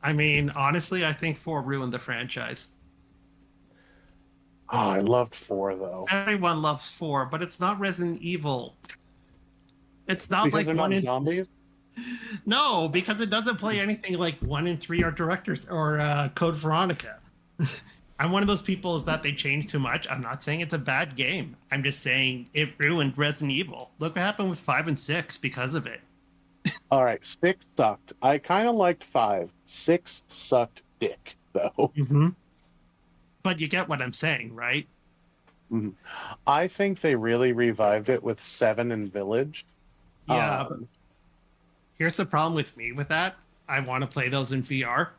S3: I mean, honestly, I think 4 ruined the franchise.
S2: Oh, I loved 4 though.
S3: Everyone loves 4, but it's not Resident Evil. It's not
S2: Because
S3: like
S2: they're
S3: 1
S2: not
S3: and
S2: zombies.
S3: no, because it doesn't play anything like 1 and 3 are directors or Code Veronica. I'm one of those people is that they change too much. I'm not saying it's a bad game. I'm just saying it ruined Resident Evil. Look what happened with 5 and 6 because of it.
S2: All right, 6 sucked. I kind of liked 5. 6 sucked dick though.
S3: Mm-hmm. But you get what I'm saying, right?
S2: Mhm. I think they really revived it with 7 and Village.
S3: Yeah, but here's the problem with me with that. I want to play those in VR.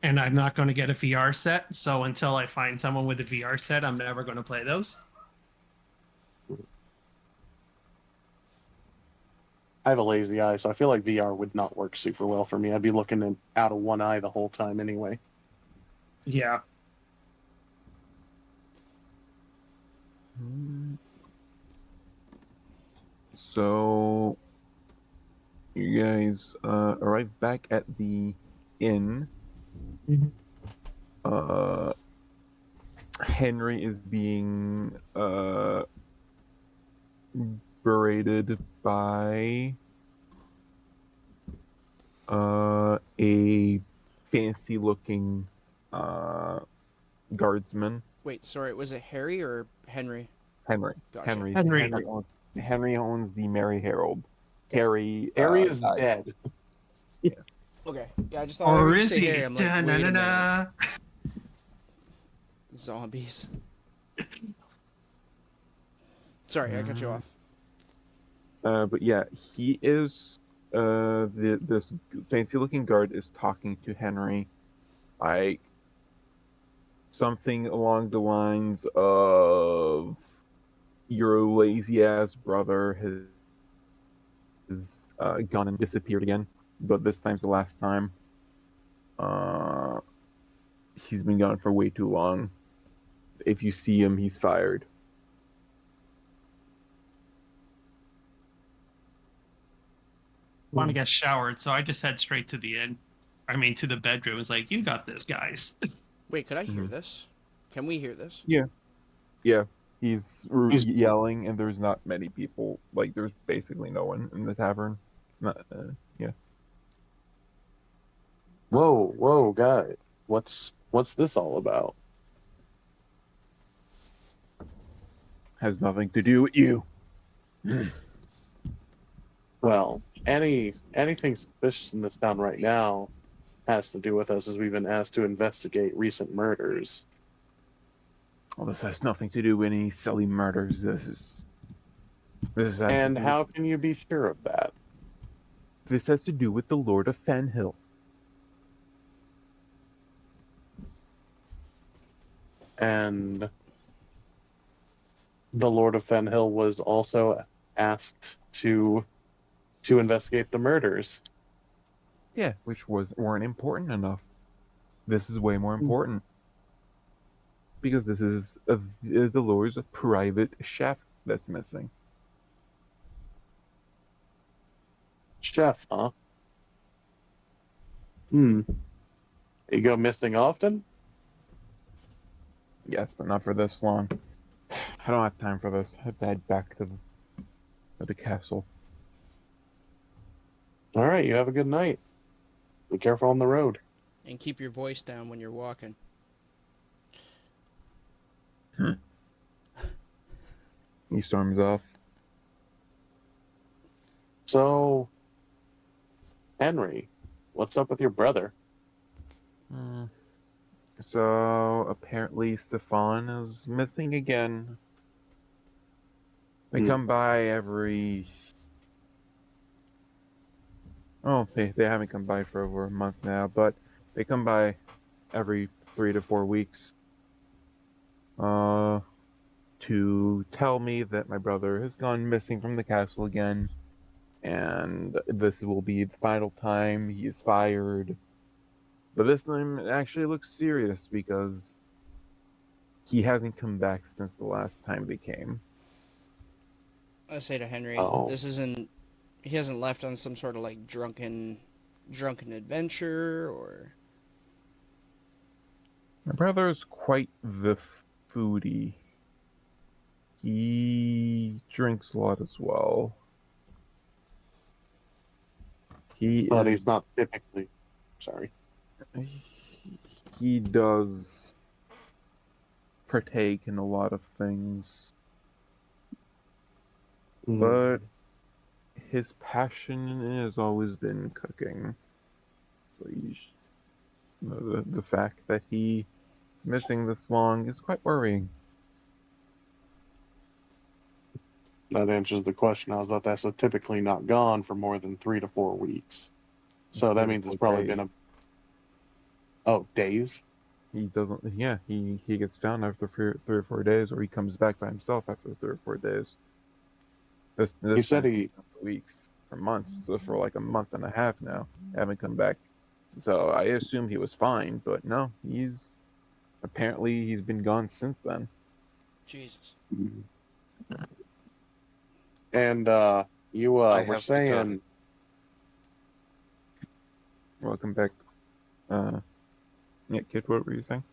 S3: And I'm not going to get a VR set. So until I find someone with a VR set, I'm never going to play those.
S2: I have a lazy eye, so I feel like VR would not work super well for me. I'd be looking out of one eye the whole time anyway.
S3: Yeah.
S1: So you guys arrive back at the inn.
S3: Mhm.
S1: Henry is being berated by a fancy looking guardsman.
S5: Wait, sorry, was it Harry or Henry?
S1: Henry.
S5: Gotcha.
S3: Henry.
S1: Owns the Merry Herald.
S5: Okay.
S1: Harry
S2: Harry is
S1: died.
S2: dead.
S5: Okay. Yeah, I just thought I
S3: Or
S5: heard you
S3: is
S5: say
S3: he?
S5: Harry. I'm like, wait a minute.
S3: Da-na-na-na.
S5: Zombies. Sorry, I cut you off.
S1: But yeah, he is this fancy looking guard is talking to Henry, like something along the lines of your lazy ass brother has gone and disappeared again, but this time's the last time. He's been gone for way too long. If you see him, he's fired.
S3: Want to get showered, so I just head straight to the inn. I mean, to the bedroom. It's like, you got this, guys.
S5: Wait, could I hear
S1: Mhm.
S5: this? Can we hear this?
S1: Yeah, he's yelling, and there's not many people. Like, there's basically no one in the tavern. Not, yeah.
S2: Whoa, guys. What's this all about?
S1: Has nothing to do with you.
S2: Well, anything suspicious in this town right now has to do with us, as we've been asked to investigate recent murders.
S1: Well, this has nothing to do with any silly murders. This has
S2: And
S1: to do
S2: how can you be sure of that?
S1: this has to do with the Lord of Fenhill.
S2: And the Lord of Fenhill was also asked to investigate the murders.
S1: Yeah, which weren't important enough. This is way more important because this is the Lord's private chef that's missing.
S2: Chef, huh? You go missing often?
S1: Yes, but not for this long. I don't have time for this. I have to head back to the castle.
S2: All right, you have a good night. Be careful on the road.
S5: And keep your voice down when you're walking.
S1: He storms off.
S2: So, Henry, what's up with your brother?
S1: So apparently Stefan is missing again. They come by every. Oh, they haven't come by for over a month now, but they come by every 3 to 4 weeks to tell me that my brother has gone missing from the castle again, and this will be the final time he is fired. But this time it actually looks serious because he hasn't come back since the last time they came.
S5: I say to Henry,
S2: Oh.
S5: this isn't. He hasn't left on some sort of like drunken adventure, or.
S1: My brother is quite the foodie. He drinks a lot as well.
S2: But he's not typically. Sorry.
S1: He does partake in a lot of things, but his passion has always been cooking. So the fact that he is missing this long is quite worrying.
S2: That answers the question I was about to ask. So typically not gone for more than 3 to 4 weeks. So that means it's probably been days.
S1: He doesn't. Yeah, he gets found after 3 or 4 days, or he comes back by himself after 3 or 4 days. This
S2: He said
S1: time weeks for months, so for like a month and a half now, haven't come back. So I assumed he was fine, but no, he's been gone since then.
S5: Jesus.
S2: And you were saying.
S1: Welcome back. Yeah, kid, what were you saying?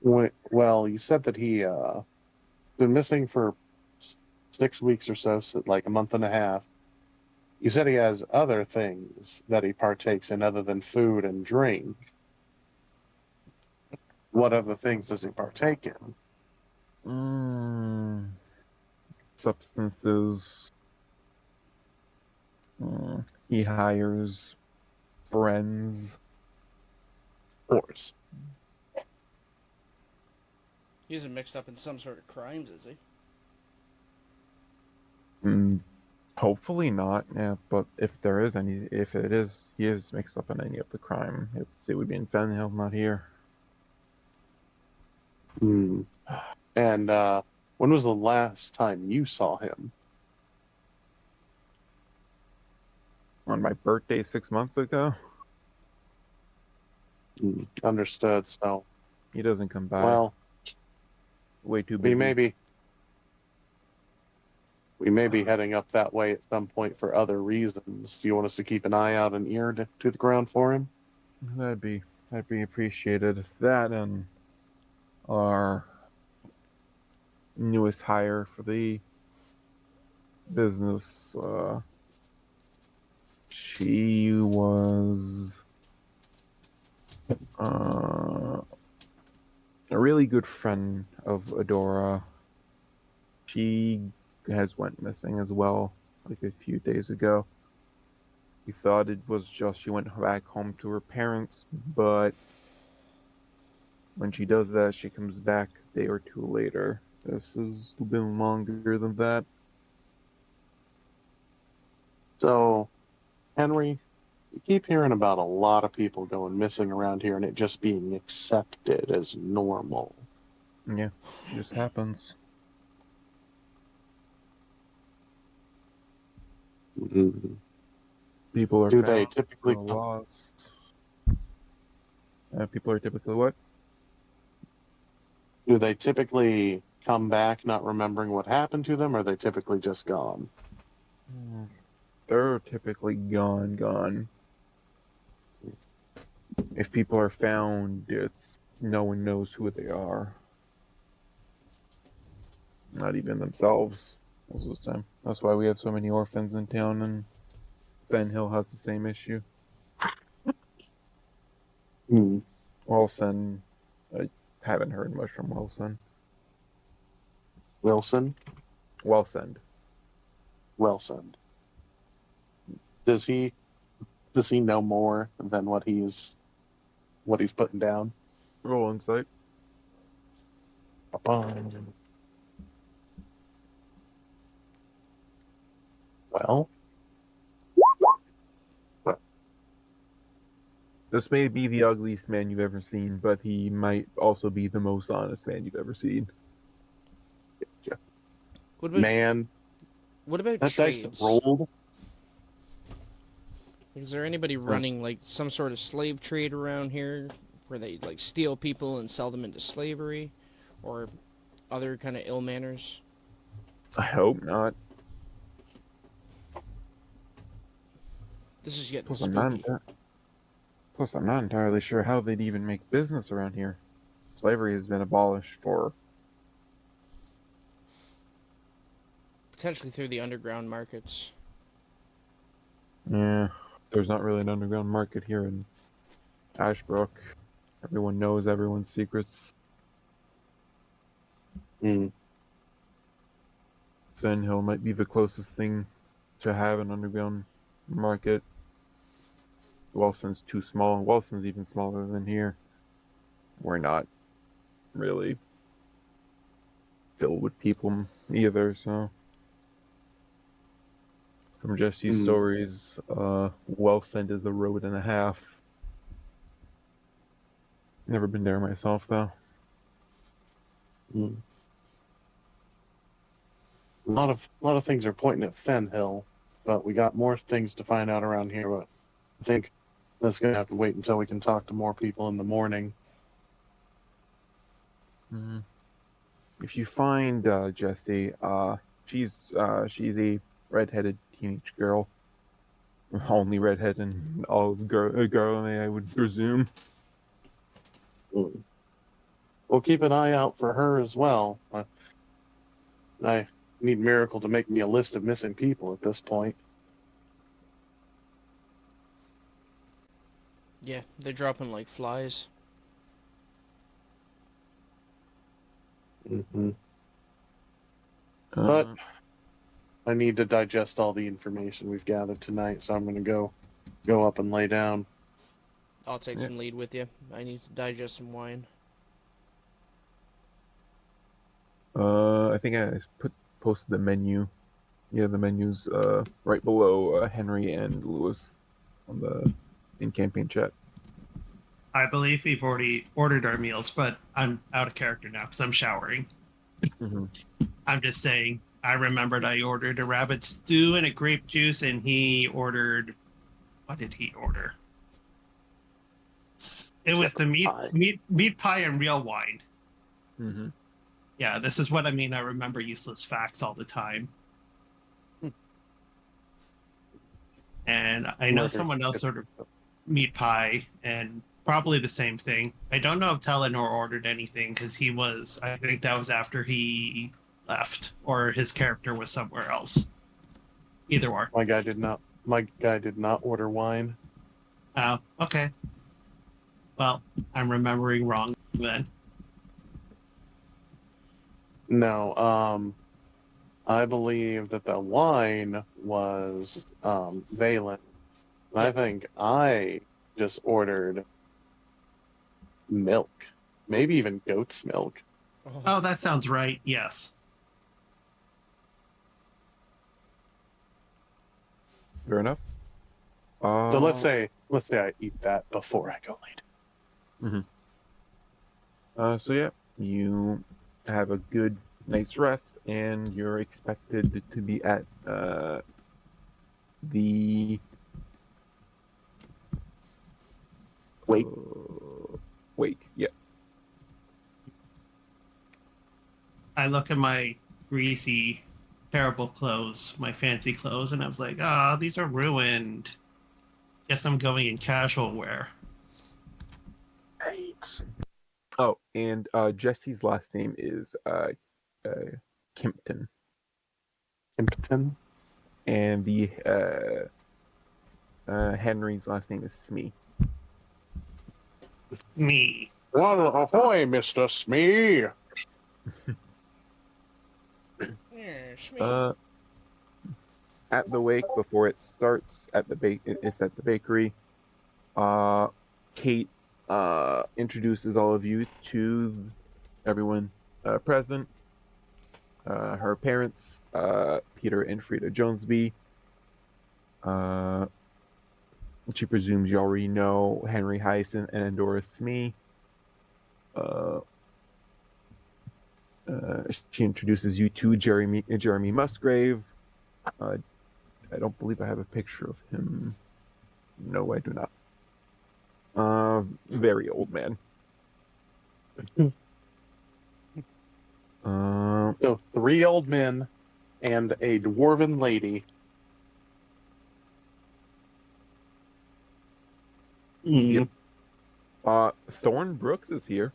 S2: Well, you said that he been missing for 6 weeks or so, like a month and a half. You said he has other things that he partakes in other than food and drink. What other things does he partake in?
S1: Substances. He hires friends.
S2: Of course.
S5: He isn't mixed up in some sort of crimes, is he?
S1: Hopefully not. Yeah, but if it is, he is mixed up in any of the crime. It would be in Fenhill, not here.
S2: And when was the last time you saw him?
S1: On my birthday 6 months ago.
S2: Understood. So
S1: he doesn't come by.
S2: Well,
S1: way too busy.
S2: We may be heading up that way at some point for other reasons. Do you want us to keep an eye out and ear to the ground for him?
S1: That'd be appreciated. That and our newest hire for the business. She was a really good friend of Adora. She has went missing as well, like a few days ago. We thought it was just she went back home to her parents, but when she does that, she comes back a day or two later. This has been longer than that.
S2: So, Henry, you keep hearing about a lot of people going missing around here and it just being accepted as normal.
S1: Yeah, it just happens.
S2: Mm-hmm.
S1: People are
S2: Do they typically
S1: lost? People are typically what?
S2: Do they typically come back not remembering what happened to them, or are they typically just gone?
S1: They're typically gone. If people are found, it's no one knows who they are. Not even themselves most of the time. That's why we have so many orphans in town, and Fenhill has the same issue. Wilson, I haven't heard much from Wilson.
S2: Wilson?
S1: Wellsend.
S2: Does he know more than what he's putting down?
S1: Roll insight.
S2: Well,
S1: This may be the ugliest man you've ever seen, but he might also be the most honest man you've ever seen.
S5: What about
S2: Man,
S5: what about
S2: that dice
S5: trades?
S2: rolled.
S5: Is there anybody running like some sort of slave trade around here, where they like steal people and sell them into slavery, or other kind of ill manners?
S1: I hope not.
S5: This is getting
S1: Plus, I'm not,
S5: spooky.
S1: plus, I'm not entirely sure how they'd even make business around here. Slavery has been abolished for...
S5: Potentially through the underground markets.
S1: Yeah, there's not really an underground market here in Ashbrook. Everyone knows everyone's secrets.
S2: Mm.
S1: Fenhill might be the closest thing to have an underground market. Wellston's too small, and Wellston's even smaller than here. We're not really filled with people either, so... From Jesse's stories, Wellston is a road and a half. Never been there myself, though.
S2: Mm. A lot of things are pointing at Fenhill, but we got more things to find out around here. But I think that's gonna have to wait until we can talk to more people in the morning.
S1: If you find Jesse, she's a redheaded teenage girl. Only redhead in all of Garland, I would presume.
S2: Mm. We'll keep an eye out for her as well. I need Miracle to make me a list of missing people at this point.
S5: Yeah, they're dropping like flies.
S2: Mm-hmm. But I need to digest all the information we've gathered tonight, so I'm going to go up and lay down.
S5: I'll take some lead with you. I need to digest some wine.
S1: I think I posted the menu. Yeah, the menu's right below Henry and Lewis on the in-campaign chat.
S3: I believe we've already ordered our meals, but I'm out of character now because I'm showering.
S1: Mm-hmm.
S3: I'm just saying, I remembered I ordered a rabbit stew and a grape juice, and he ordered... What did he order? It was the meat pie and real wine.
S1: Mm-hmm.
S3: Yeah, this is what I mean. I remember useless facts all the time. And I know someone else ordered meat pie and probably the same thing. I don't know if Talenor ordered anything because I think that was after he left or his character was somewhere else. Either or.
S2: My guy did not order wine.
S3: Oh, okay. Well, I'm remembering wrong then.
S2: No, I believe that the wine was Vaelen. I think I just ordered milk, maybe even goat's milk.
S3: Oh, that sounds right. Yes.
S1: Fair enough.
S2: So let's say I eat that before I go late.
S1: So yeah, you have a good night's rest, and you're expected to be at the wake. Yeah.
S3: I look at my greasy, terrible clothes, my fancy clothes, and I was like, ah, these are ruined. Guess I'm going in casual wear.
S2: Right.
S1: Oh, and Jesse's last name is Kimpton.
S2: Kimpton.
S1: And the Henry's last name is Smee.
S3: Me.
S2: Well, ahoy, Mr. Smee.
S1: At the wake, before it starts it's at the bakery. Kate introduces all of you to everyone present. Her parents, Peter and Frida Jonesby. She presumes you already know Henry Hyson and Endora Smee. She introduces you to Jeremy Musgrave. I don't believe I have a picture of him. No, I do not. Very old man.
S2: So 3 old men and a dwarven lady.
S1: Yep. Thorn Brooks is here.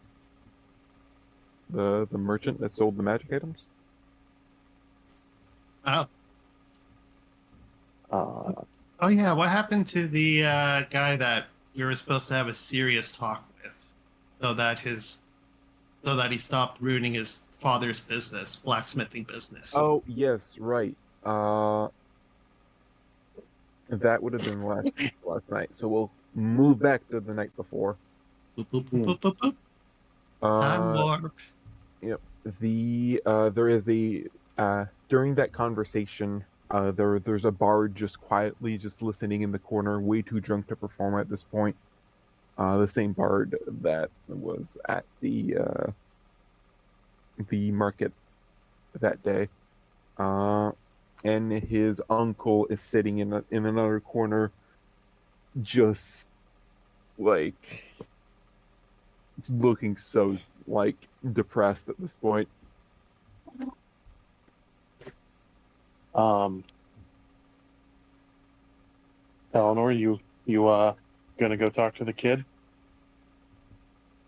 S1: The merchant that sold the magic items.
S3: Oh,
S2: Uh,
S3: yeah. What happened to the guy that we were supposed to have a serious talk with, so that he stopped ruining his father's business, blacksmithing business?
S1: Oh yes, right. That would have been last night. So we'll move back to the night before.
S3: Boop, boop, boop, boop, boop, boop. Time warp.
S1: Yep. There is a during that conversation. There's a bard just quietly just listening in the corner, way too drunk to perform at this point. The same bard that was at the market that day. And his uncle is sitting in another corner, just like looking so like depressed at this point.
S2: Talenor, you gonna go talk to the kid?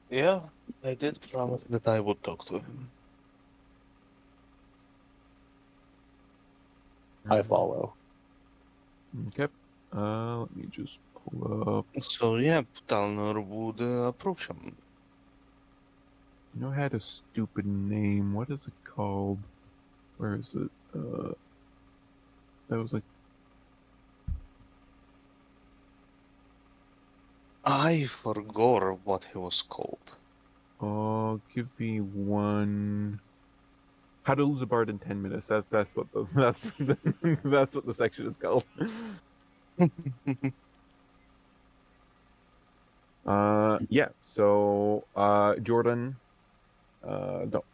S4: Yeah, I did promise that I would talk to him.
S2: I follow.
S1: Okay. Let me just pull up.
S4: So yeah, Talenor would approach him.
S1: You know, I had a stupid name. What is it called? Where is it? That was like.
S4: I forgot what he was called.
S1: Oh, give me one. How to lose a bard in 10 minutes. That's what the that's what the section is called. Yeah. So Jordan, don't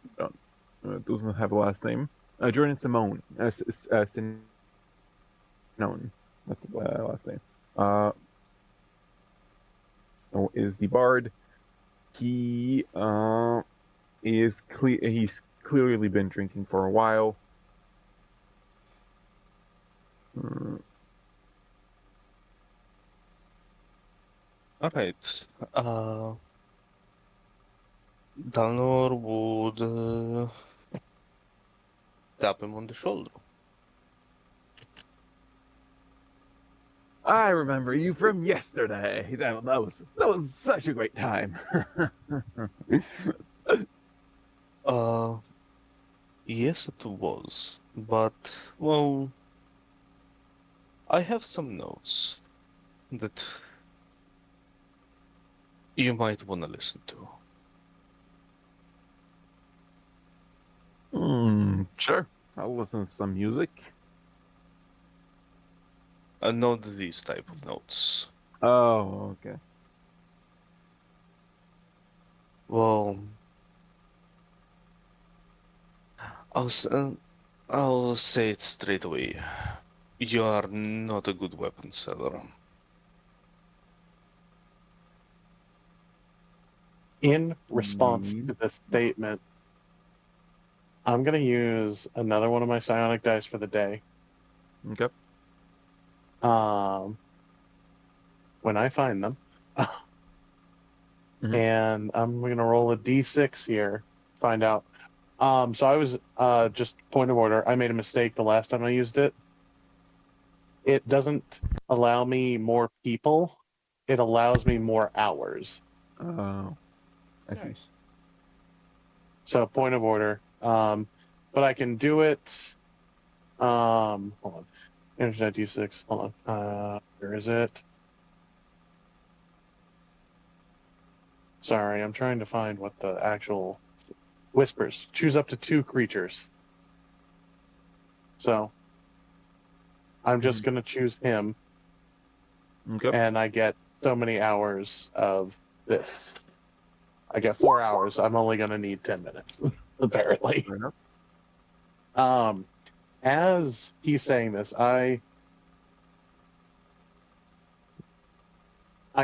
S1: doesn't have a last name. Jordan Simone. Simone. That's the last name. Is the bard. He is clear. He's clearly been drinking for a while.
S4: All right. Talenor would tap him on the shoulder.
S1: I remember you from yesterday. That was such a great time.
S4: Yes, it was, but well, I have some notes that you might want to listen to.
S1: Sure. I'll listen to some music.
S4: Not these type of notes.
S1: Oh, okay.
S4: Well, I'll say it straight away. You are not a good weapon seller.
S2: In response to this statement, I'm gonna use another one of my psionic dice for the day.
S1: Okay.
S2: When I find them,
S1: Mhm.
S2: and I'm gonna roll a d6 here, find out. So I was just point of order. I made a mistake the last time I used it. It doesn't allow me more people. It allows me more hours.
S1: Oh, I see.
S5: Nice.
S2: So point of order. But I can do it. Hold on. Internet D6. Hold on. Where is it? Sorry, I'm trying to find what the actual whispers. Choose up to 2 creatures. So I'm just gonna choose him.
S1: Okay.
S2: and I get so many hours of this. I get 4 hours. I'm only going to need 10 minutes, apparently.
S1: Fair enough.
S2: As he's saying this, I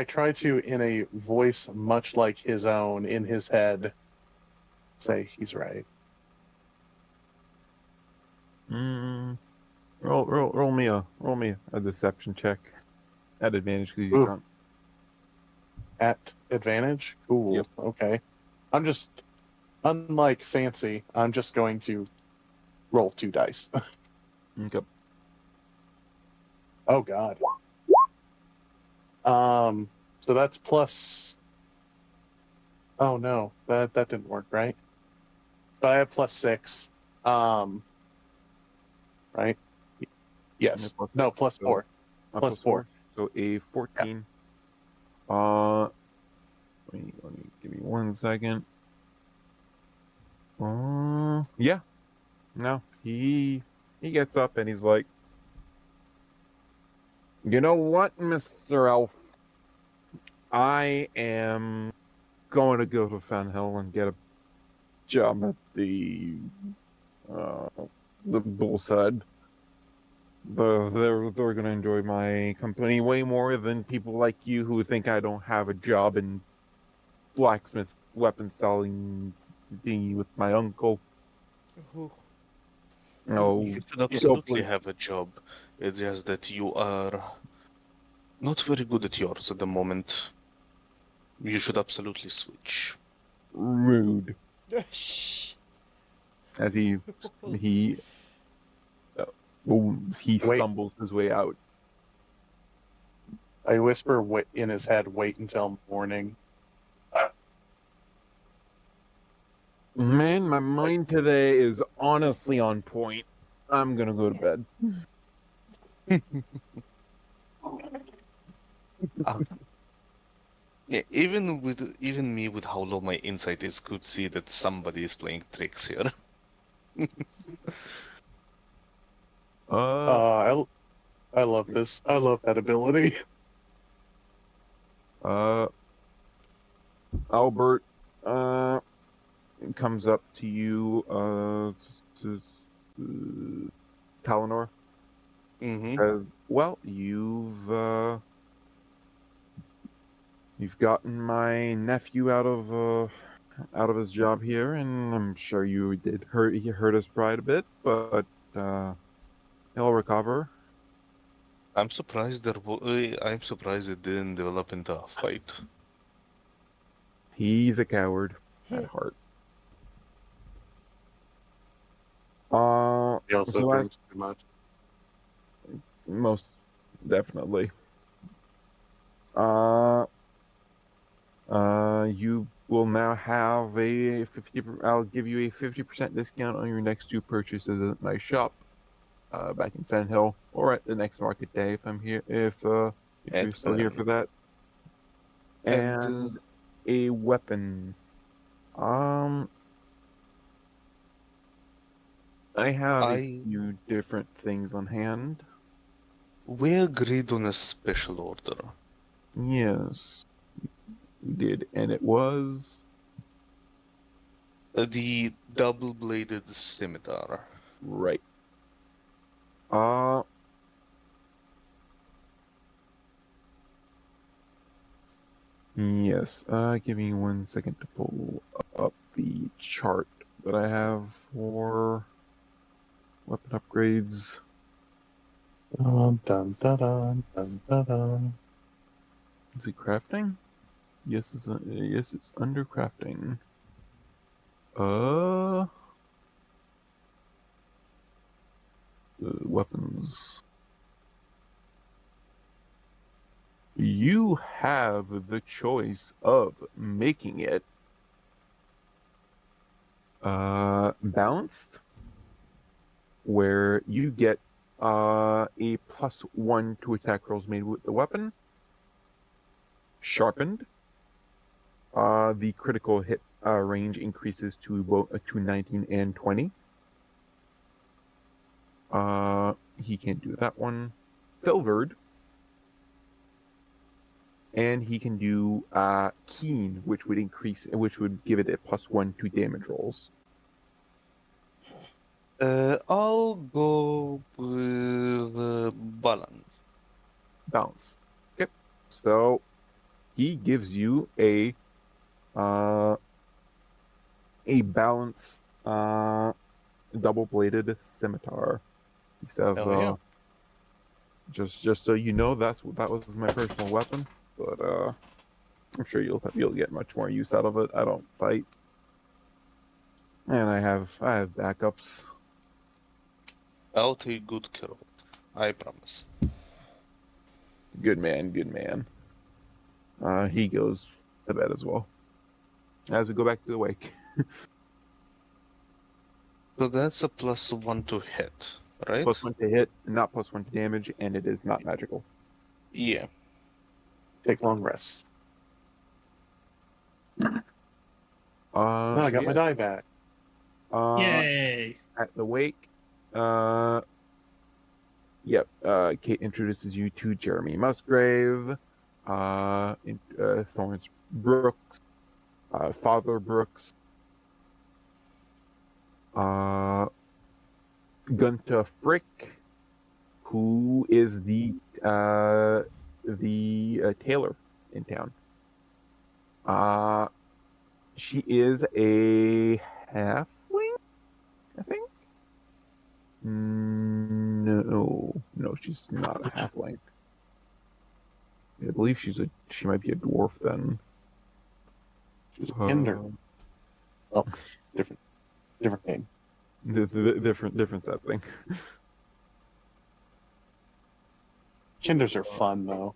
S2: try to, in a voice much like his own in his head, say he's right.
S1: Roll me a deception check at advantage because you
S2: Ooh.
S1: can't.
S2: At advantage? Cool.
S1: Yep.
S2: Okay. I'm just, unlike Fancy, I'm just going to roll 2 dice.
S1: Okay.
S2: Oh, God. So that's plus. Oh, no. That didn't work, right? But I have +6. Right? Yes.
S1: Yeah,
S2: No,
S1: +6, so,
S2: +4.
S1: plus
S2: +4.
S1: So a 14. Let me give me 1 second. Yeah. No, he gets up and he's like, you know what, Mr. Elf? I am going to go to Fenhill and get a job at the Bull's Head. They're going to enjoy my company way more than people like you who think I don't have a job in blacksmith weapon selling thingy with my uncle.
S5: Ooh.
S1: Oh,
S4: You should
S2: Yeah,
S4: absolutely
S2: please.
S4: have a job. It's just that you are not very good at yours at the moment. You should absolutely switch.
S1: rude.
S5: Shh.
S1: As he he
S2: Wait.
S1: stumbles his way out.
S2: I whisper in his head, wait until morning.
S1: Man, my mind today is honestly on point. I'm gonna go to bed.
S4: Yeah, even me with how low my insight is could see that somebody is playing tricks here.
S2: I love this. I love that ability.
S1: Albert, comes up to you, Talenor,
S4: Mm-hmm.
S1: says, "Well, you've gotten my nephew out of his job here, and I'm sure you did hurt his pride a bit, but he'll recover."
S4: I'm surprised I'm surprised it didn't develop into a fight.
S1: He's a coward at heart.
S2: He also
S1: So
S2: drinks too much.
S1: most definitely. You will now have a 50. I'll give you a 50% discount on your next 2 purchases at my shop, back in Fenhill, or at the next market day if I'm here. If you're still here for
S4: Excellent.
S1: that.
S4: And
S1: And a weapon. I have a few different things on hand.
S4: we agreed on a special order.
S1: Yes, we did, and it was
S4: The double-bladed scimitar.
S1: right. Yes. Give me 1 second to pull up the chart that I have for weapon upgrades.
S2: Dun, dun, dun, dun, dun, dun, dun.
S1: Is it crafting? Yes, it's under crafting. Weapons. You have the choice of making it balanced, where you get a +1 to attack rolls made with the weapon. Sharpened, the critical hit range increases to 19 and 20. He can't do that one. Silvered, and he can do keen, which would give it a +1 to damage rolls.
S4: I'll go with
S1: Balance. Okay, so he gives you a balanced double-bladed scimitar. Instead
S2: Hell yeah.
S1: of just so you know, that was my personal weapon, but I'm sure you'll get much more use out of it. I don't fight, and I have backups.
S4: I'll take good care of it. I promise.
S1: Good man, good man. He goes to bed as well. As we go back to the wake.
S4: So that's a +1 to hit, right?
S1: +1 to hit, not +1 to damage, and it is not magical.
S4: Yeah.
S2: Take long rests. Oh, I got my die back.
S3: Yay!
S1: At the wake, Kate introduces you to Jeremy Musgrave, Thorns Brooks, Father Brooks, Gunta Frick, who is the tailor in town. She is a halfling, I think. No, she's not a halfling. I believe she might be a dwarf then.
S2: She's a kinder. Oh, different name.
S1: Different setting.
S2: Kinders are fun though.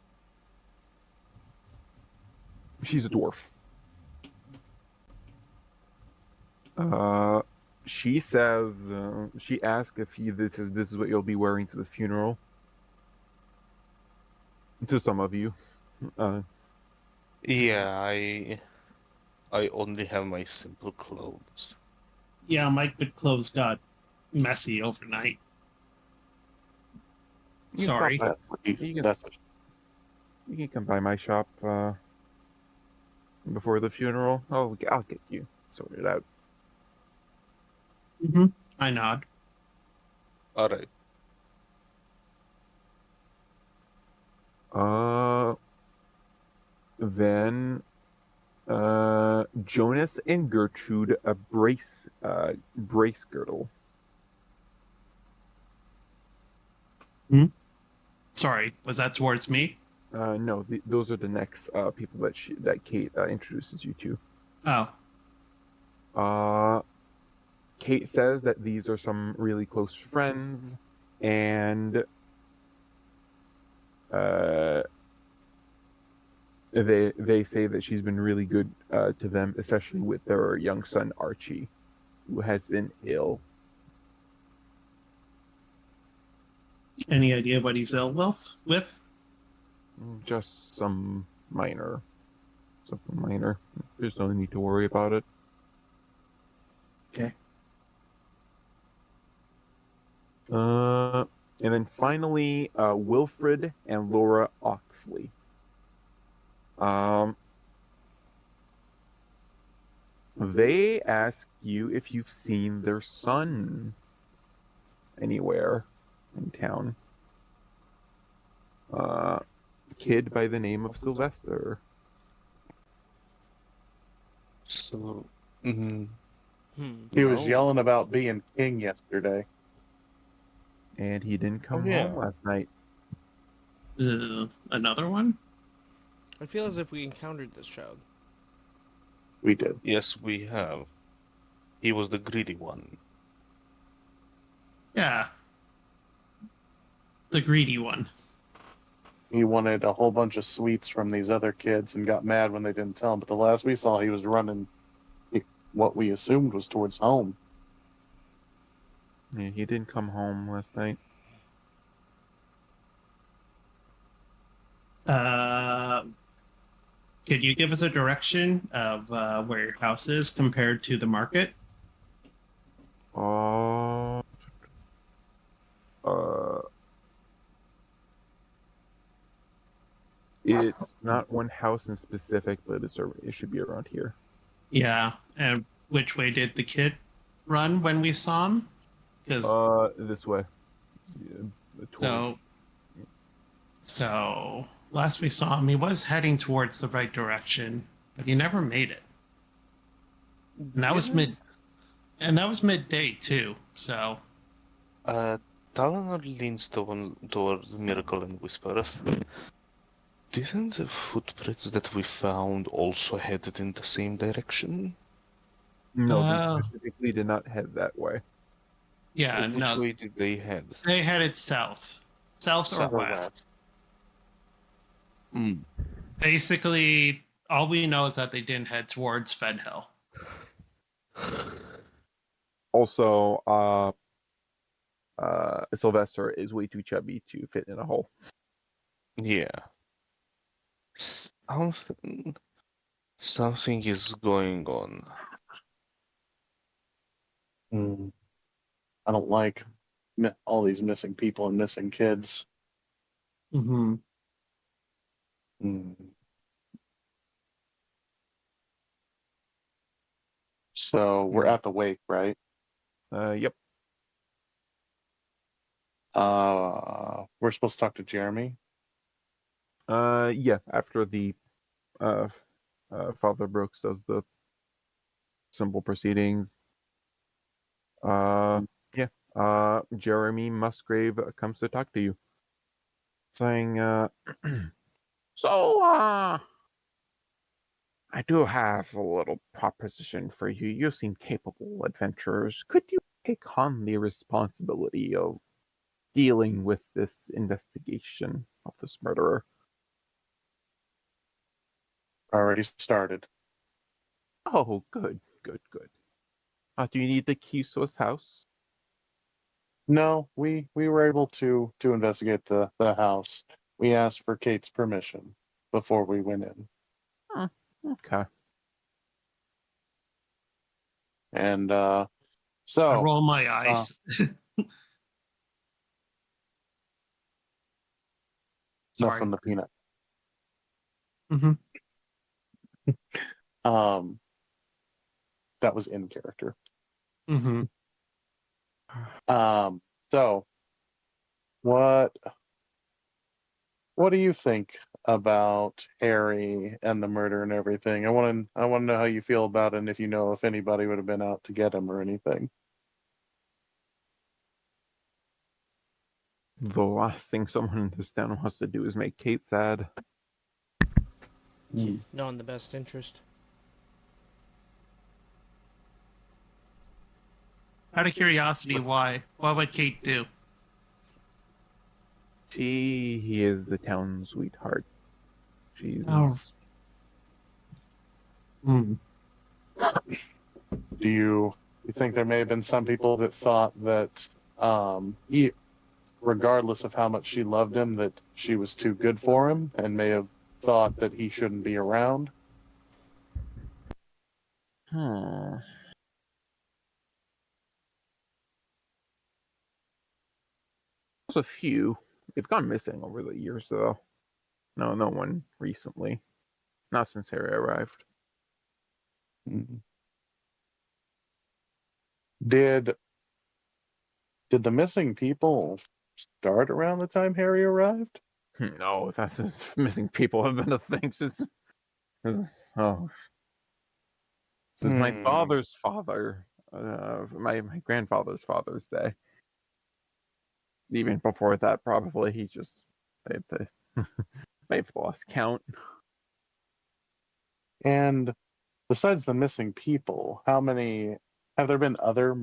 S1: She's a dwarf. She says she asks if this is what you'll be wearing to the funeral. To some of you,
S4: Yeah, I only have my simple clothes.
S3: Yeah, my good clothes got messy overnight.
S1: You can
S3: Sorry.
S1: stop you can come by my shop before the funeral. I'll get you sorted out.
S3: Mm-hmm. I nod.
S4: All right.
S1: Then Jonas and Gertrude a brace girdle.
S3: Sorry, was that towards me?
S1: No, those are the next people that Kate introduces you to.
S3: Oh.
S1: Kate says that these are some really close friends, and they say that she's been really good to them, especially with their young son Archie, who has been ill.
S3: Any idea what he's ill with?
S1: Just something minor. There's no need to worry about it.
S3: Okay.
S1: And then finally, Wilfred and Laura Oxley. They ask you if you've seen their son anywhere in town. Kid by the name of Sylvester.
S4: So,
S2: He was yelling about being king yesterday.
S1: And he didn't come
S4: yeah.
S1: home last night.
S3: Another one?
S5: I feel as if we encountered this child.
S2: We did.
S4: Yes, we have. He was the greedy one.
S3: Yeah. The greedy one.
S2: He wanted a whole bunch of sweets from these other kids and got mad when they didn't tell him. But the last we saw, he was running what we assumed was towards home.
S1: Yeah, he didn't come home last night.
S3: Could you give us a direction of where your house is compared to the market?
S1: It's not one house in specific, but it should be around here.
S3: Yeah. And which way did the kid run when we saw him? Because
S1: This way. Towards.
S3: so last we saw him, he was heading towards the right direction, but he never made it. And that was midday too. So
S4: Talenor leans towards Miracle and whispers. Didn't the footprints that we found also headed in the same direction?
S1: No, these
S3: Oh.
S1: specifically did not head that way.
S3: yeah,
S4: Which
S3: no,
S4: way did they head?
S3: they headed south or
S4: South
S2: or
S3: west.
S2: Hmm.
S3: Basically, all we know is that they didn't head towards Fenhill.
S1: Also, Sylvester is way too chubby to fit in a hole.
S4: Yeah. Something is going on.
S2: Hmm. I don't like all these missing people and missing kids.
S3: Mm-hmm.
S2: Hmm. So we're at the wake, right?
S1: Yep.
S2: We're supposed to talk to Jeremy.
S1: Yeah. After the Father Brooks does the simple proceedings. Yeah. Jeremy Musgrave comes to talk to you, saying, "So, I do have a little proposition for you. You seem capable adventurers. Could you take on the responsibility of dealing with this investigation of this murderer?"
S2: Already started.
S1: Oh, good, good, good. Do you need the keys to his house?
S2: No, we were able to investigate the house. We asked for Kate's permission before we went in,
S1: Okay.
S2: and
S3: I
S2: so
S3: roll my eyes.
S2: enough
S3: Sorry.
S2: from the peanut.
S3: Mm-hmm.
S2: Um, that was in character.
S3: Mm-hmm.
S2: So what do you think about Harry and the murder and everything? I want to know how you feel about it, and if you know if anybody would have been out to get him or anything.
S1: The last thing someone in this town wants to do is make Kate sad.
S5: Not in the best interest.
S3: Out of curiosity, why? What would Kate do?
S1: She is the town sweetheart. She's
S3: Oh. Mm.
S2: Do you think there may have been some people that thought that, regardless of how much she loved him, that she was too good for him, and may have thought that he shouldn't be around?
S1: There's a few. They've gone missing over the years, though. No one recently. Not since Harry arrived.
S2: Mhm. Did the missing people start around the time Harry arrived?
S1: No, that's missing people have been a thing since oh, since my father's father, my grandfather's father's day. Even before that, probably he just they may have lost count.
S2: And besides the missing people, how many have there been other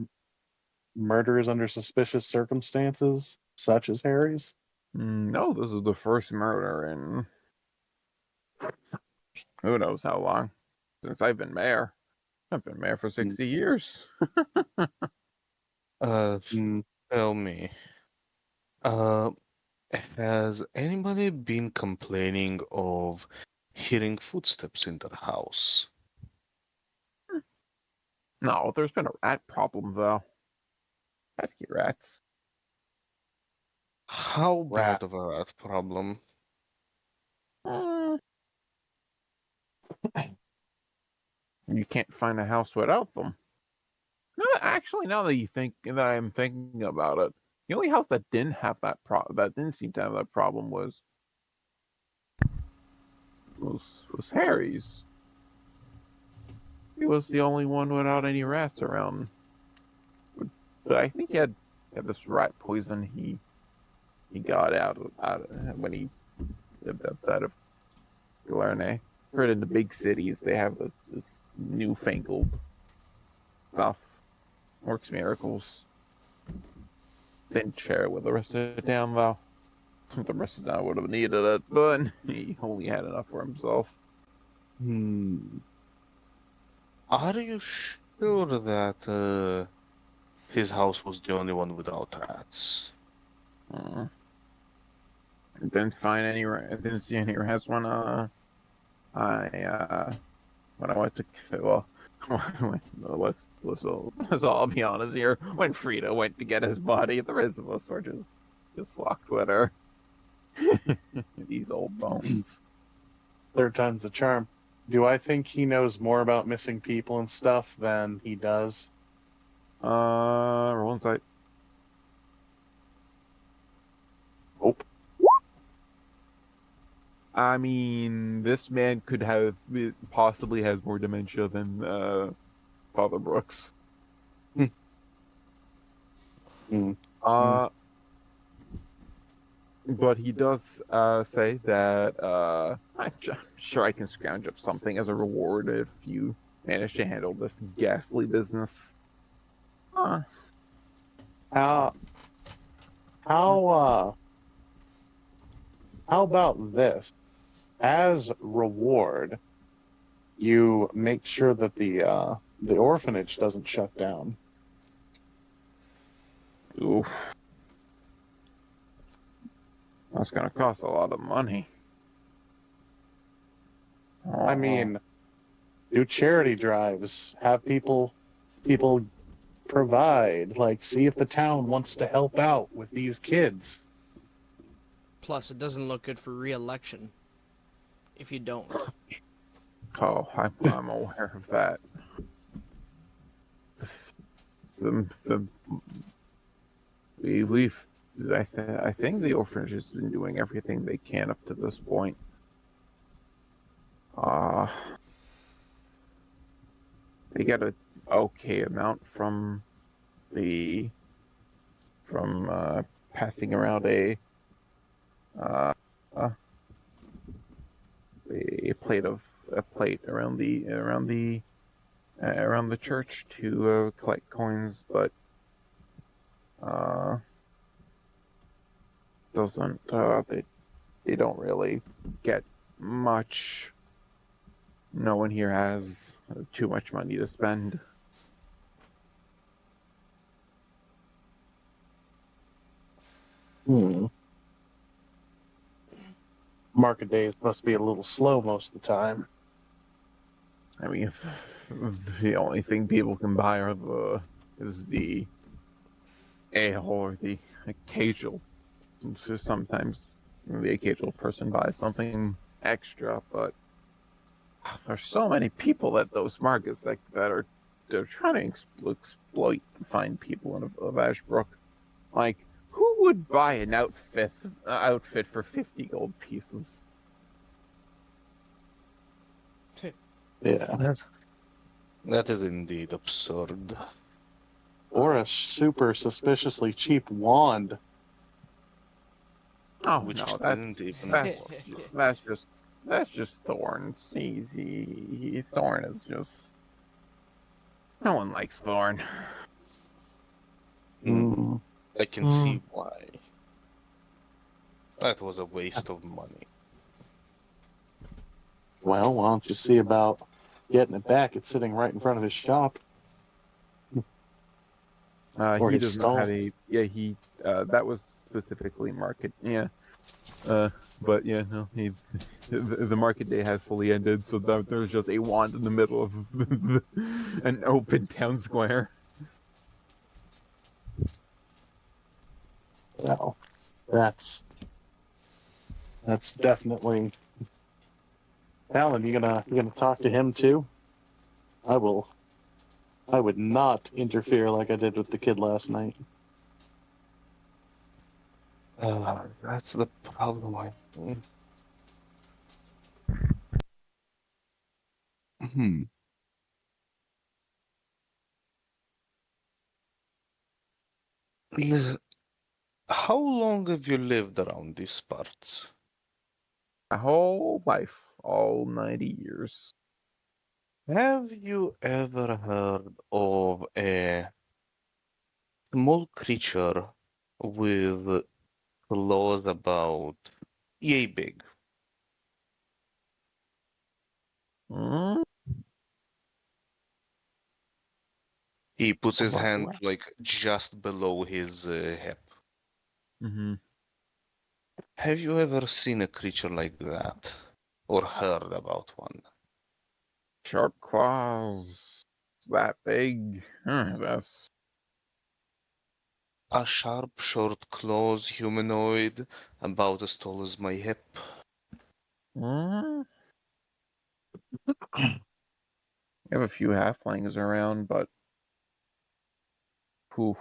S2: murders under suspicious circumstances, such as Harry's?
S1: No, this is the first murder in who knows how long since I've been mayor. I've been mayor for 60 years.
S2: Mm.
S4: Tell me, has anybody been complaining of hearing footsteps in their house?
S1: No, there's been a rat problem though. Pesky rats.
S4: How
S2: Rat.
S4: bad of a rat problem?
S1: You can't find a house without them. No, actually, now that I'm thinking about it, the only house that didn't have that didn't seem to have that problem was Harry's. He was the only one without any rats around. But I think he had this rat poison he got out when he lived outside of Galarne. Heard in the big cities they have this newfangled stuff. Works miracles. Didn't share it with the rest of the town though. The rest of the town would have needed it, but he only had enough for himself.
S4: Are you sure that his house was the only one without rats?
S1: I didn't find any. I didn't see any rats when when I went to let's all be honest here. When Frida went to get his body, the rest of us were just walked with her. These old bones.
S2: Third time's the charm. Do I think he knows more about missing people and stuff than he does?
S1: Roll insight.
S2: Nope.
S1: I mean, this man possibly has more dementia than Father Brooks. But he does say that I'm sure I can scrounge up something as a reward if you manage to handle this ghastly business.
S2: How about this? As reward, you make sure that the orphanage doesn't shut down.
S1: Oof. That's gonna cost a lot of money.
S2: I mean, do charity drives, have people provide, like, see if the town wants to help out with these kids.
S5: Plus, it doesn't look good for re-election if you don't.
S1: Oh, I'm aware of that. I think the orphanage has been doing everything they can up to this point. They get a okay amount from passing around a plate around the church to collect coins, but doesn't they don't really get much. No one here has too much money to spend.
S2: Market days must be a little slow most of the time.
S1: I mean, the only thing people can buy is the ale or the occasional. So sometimes the occasional person buys something extra, but there's so many people at those markets that they're trying to exploit the fine people of Ashbrook. Like, who would buy an outfit for 50 gold pieces?
S2: Yeah.
S4: That is indeed absurd.
S2: Or a super suspiciously cheap wand.
S1: Oh
S4: Which
S1: no,
S4: didn't even
S1: that's just Thorn's. Thorn is just, no one likes Thorn.
S4: I can see why. That was a waste of money.
S2: Well, why don't you see about getting it back? It's sitting right in front of his shop. Or
S1: He
S2: his
S1: doesn't
S2: stall.
S1: have a that was specifically market. Yeah. But yeah, no, the market day has fully ended, so there's just a wand in the middle of an open town square.
S2: No, that's definitely Alan, you gonna talk to him too? I will. I would not interfere like I did with the kid last night.
S4: That's the problem. Hmm. Li- How long have you lived around these parts?
S1: My whole life, all 90 years.
S4: Have you ever heard of a small creature with claws about yay big?
S1: Hmm?
S4: He puts his
S1: About
S4: hand
S1: what?
S4: like just below his hip.
S1: Mm-hmm.
S4: Have you ever seen a creature like that? Or heard about one?
S1: Sharp claws. That big. That's.
S4: A sharp, short claws humanoid about as tall as my hip.
S1: Hmm? I have a few halflings around, but poof,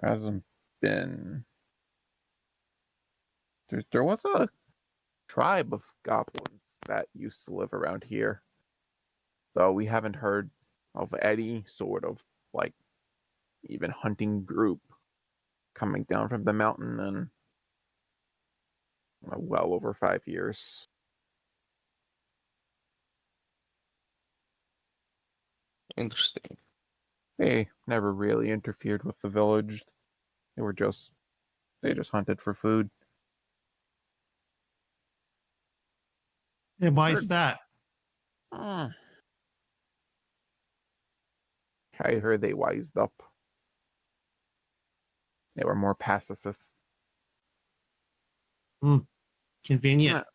S1: there hasn't been. There was a tribe of goblins that used to live around here, though we haven't heard of any sort of like even hunting group coming down from the mountain in well over 5 years.
S4: Interesting.
S1: They never really interfered with the village. They were just they just hunted for food.
S3: And why is
S1: Heard,
S3: that?
S1: uh, I heard they wised up. They were more pacifists.
S3: Convenient.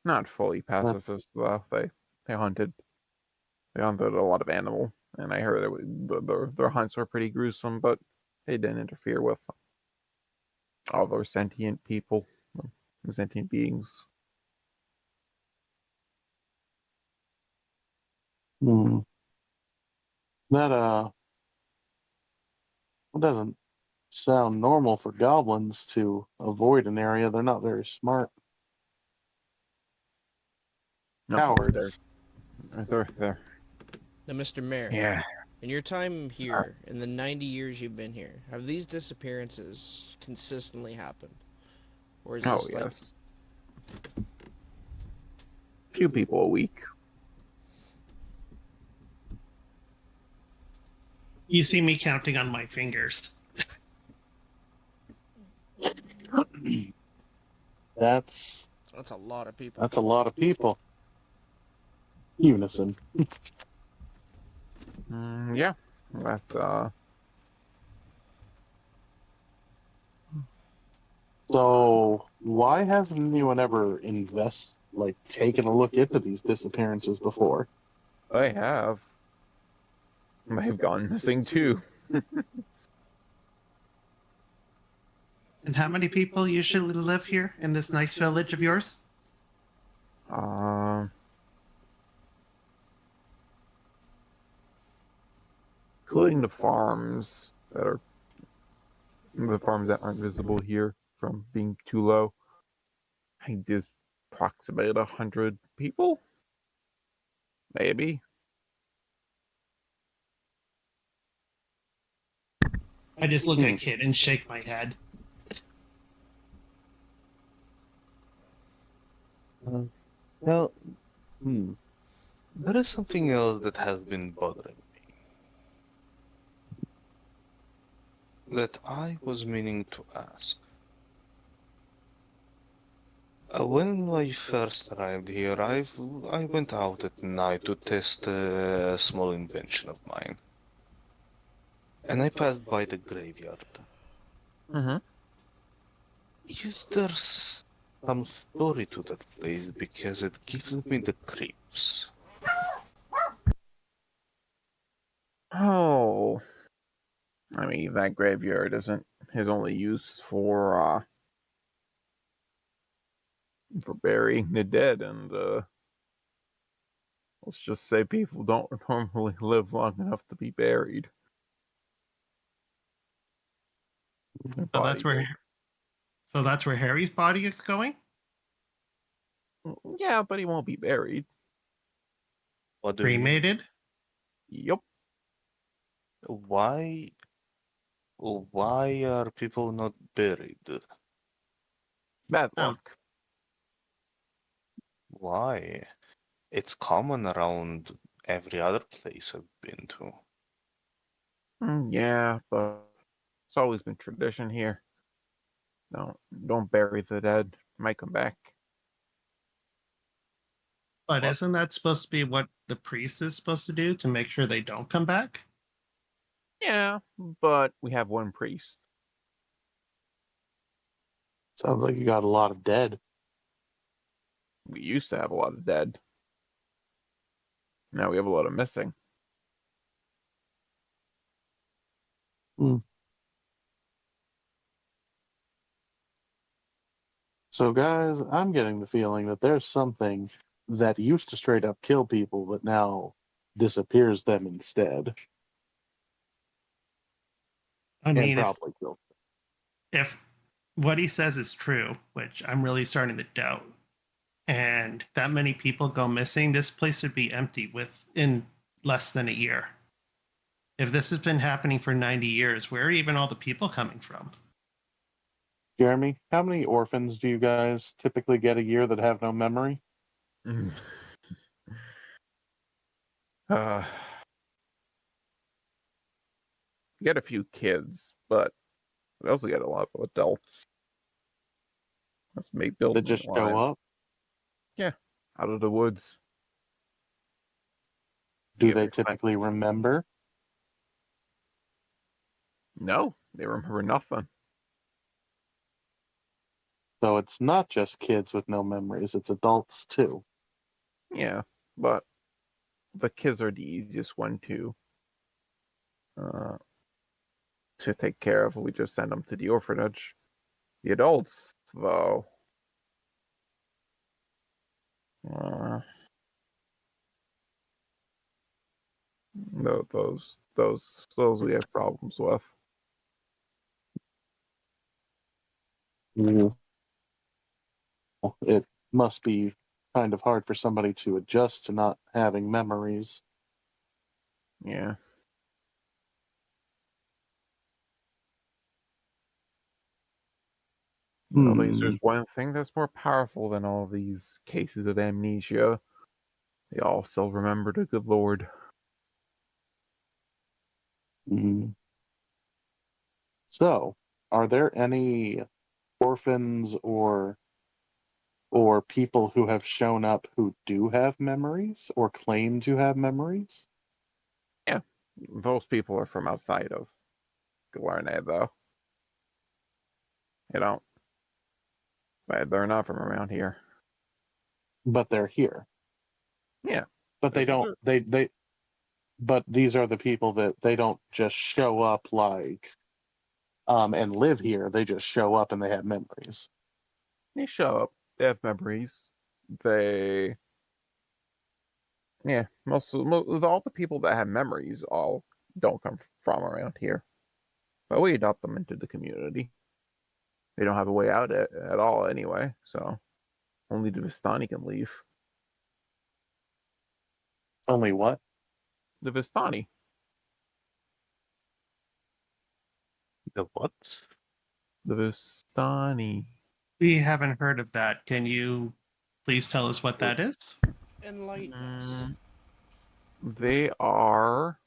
S1: Not fully pacifist though. They hunted. They hunted a lot of animal, and I heard their hunts were pretty gruesome, but they didn't interfere with other sentient people, sentient beings.
S2: Hmm. That it doesn't sound normal for goblins to avoid an area. They're not very smart.
S1: No,
S2: Cowards.
S1: they're
S5: Now, Mr. Mayor,
S1: yeah.
S5: in your time here, in the 90 years you've been here, have these disappearances consistently happened? Or is
S1: Oh
S5: this like
S1: yes, few people a week.
S3: You see me counting on my fingers.
S2: That's
S5: that's a lot of people?
S2: that's a lot of people. Unison.
S1: Yeah, that's
S2: So why hasn't anyone ever taken a look into these disappearances before?
S1: they have. They've gone missing too.
S3: And how many people usually live here in this nice village of yours?
S1: Um, including the farms that aren't visible here from being too low. I think there's approximately 100 people, maybe.
S3: I just look at Kid and shake my head.
S4: Now, there is something else that has been bothering me that I was meaning to ask. When I first arrived here, I went out at night to test a small invention of mine, and I passed by the graveyard.
S1: Mm-hmm.
S4: Is there some story to that place because it gives me the creeps?
S1: Oh, I mean that graveyard isn't his only use for for burying the dead, and let's just say people don't normally live long enough to be buried. Their
S3: So that's
S1: body
S3: where.
S1: will.
S3: So that's where Harry's body is going.
S1: Yeah, but he won't be buried.
S4: What do you mean?
S3: Cremated.
S1: Yep.
S4: Why? Why are people not buried?
S1: Bad
S3: Oh.
S1: luck.
S4: Why? It's common around every other place I've been to.
S1: Yeah, but it's always been tradition here. Don't bury the dead. Might come back.
S3: But
S4: What?
S3: isn't that supposed to be what the priest is supposed to do to make sure they don't come back?
S1: Yeah, but we have one priest.
S2: Sounds like you got a lot of dead.
S1: We used to have a lot of dead. Now we have a lot of missing.
S2: So, guys, I'm getting the feeling that there's something that used to straight up kill people, but now disappears them instead,
S3: I
S2: and
S3: mean,
S2: probably kills.
S3: if what he says is true, which I'm really starting to doubt, and that many people go missing, this place would be empty within less than a year. If this has been happening for 90 years, where are even all the people coming from?
S2: Jeremy, how many orphans do you guys typically get a year that have no memory?
S1: uh, we get a few kids, but we also get a lot of adults. Let's make build
S2: That
S1: new
S2: just show
S1: lives.
S2: up?
S1: Yeah, out of the woods.
S2: Do
S1: You
S2: they
S1: expect-
S2: typically remember?
S1: No, they remember nothing.
S2: So it's not just kids with no memories, it's adults too.
S1: Yeah, but the kids are the easiest one uh, to take care of. We just send them to the orphanage. The adults, though, uh, no, those we have problems with.
S2: Mm. It must be kind of hard for somebody to adjust to not having memories.
S1: Yeah. At least there's one thing that's more powerful than all these cases of amnesia. They all still remember the good Lord.
S2: Mm. So, are there any orphans or people who have shown up who do have memories or claim to have memories?
S1: Yeah, those people are from outside of Galarne, though. You know, they're not from around here.
S2: But they're here.
S1: Yeah,
S2: But they
S1: that's what
S2: don't they but these are the people that they don't just show up like and live here. They just show up and they have memories.
S1: they show up. They have memories. They, yeah, most of all the people that have memories all don't come from around here. But we adopt them into the community. They don't have a way out at all anyway, so only the Vistani can leave.
S2: Only what?
S1: The Vistani.
S4: The what?
S1: The Vistani.
S3: We haven't heard of that. Can you please tell us what that is?
S5: Enlighten us.
S1: They are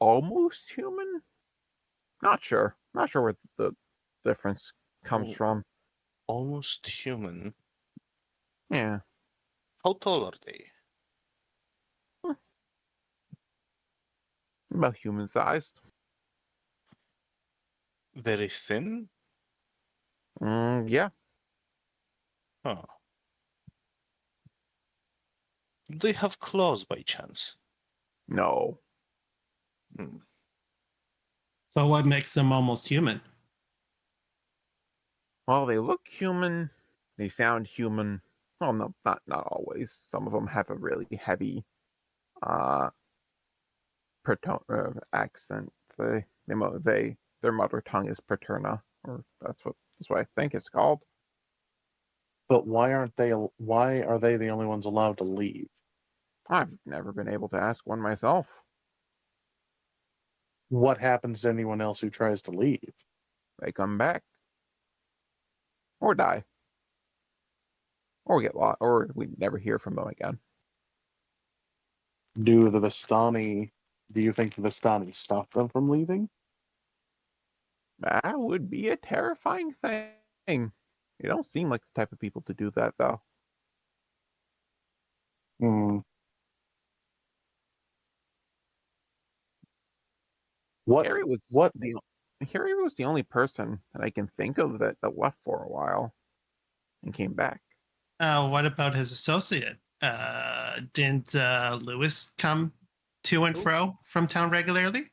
S1: almost human. Not sure. Not sure where the difference comes
S4: Oh,
S1: from.
S4: almost human.
S1: Yeah.
S4: How tall are they?
S1: About human sized.
S4: Very thin?
S1: Yeah.
S4: Huh. Do they have claws by chance?
S1: No.
S4: Hmm.
S3: So, what makes them almost human?
S1: Well, they look human. They sound human. Well, no, not always. Some of them have a really heavy accent. Their mother tongue is Paterna, or that's what I think it's called.
S2: But why are they the only ones allowed to leave?
S1: I've never been able to ask one myself.
S2: What happens to anyone else who tries to leave?
S1: They come back, or die, or get lost, or we never hear from them again.
S2: Do you think the Vistani stop them from leaving?
S1: That would be a terrifying thing. You don't seem like the type of people to do that, though.
S2: Hmm. What?
S1: Harry was
S2: What?
S1: Harry was the only person that I can think of that left for a while and came back.
S3: What about his associate? Didn't Lewis come to and fro from town regularly?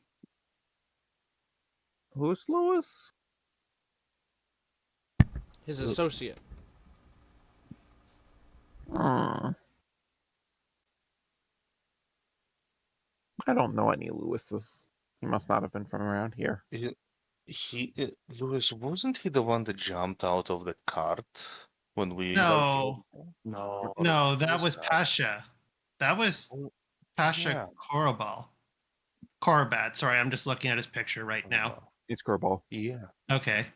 S1: Who's Lewis?
S5: His associate.
S1: I don't know any Lewises. He must not have been from around here.
S4: Lewis, wasn't he the one that jumped out of the cart when we?
S3: No,
S2: No.
S3: no, that
S4: Who's
S3: was
S4: that?
S3: Pasha. That was
S4: Oh,
S3: Pasha
S4: yeah.
S3: Korbat. Sorry, I'm just looking at his picture right now.
S1: It's Kerbal.
S4: Yeah.
S3: Okay.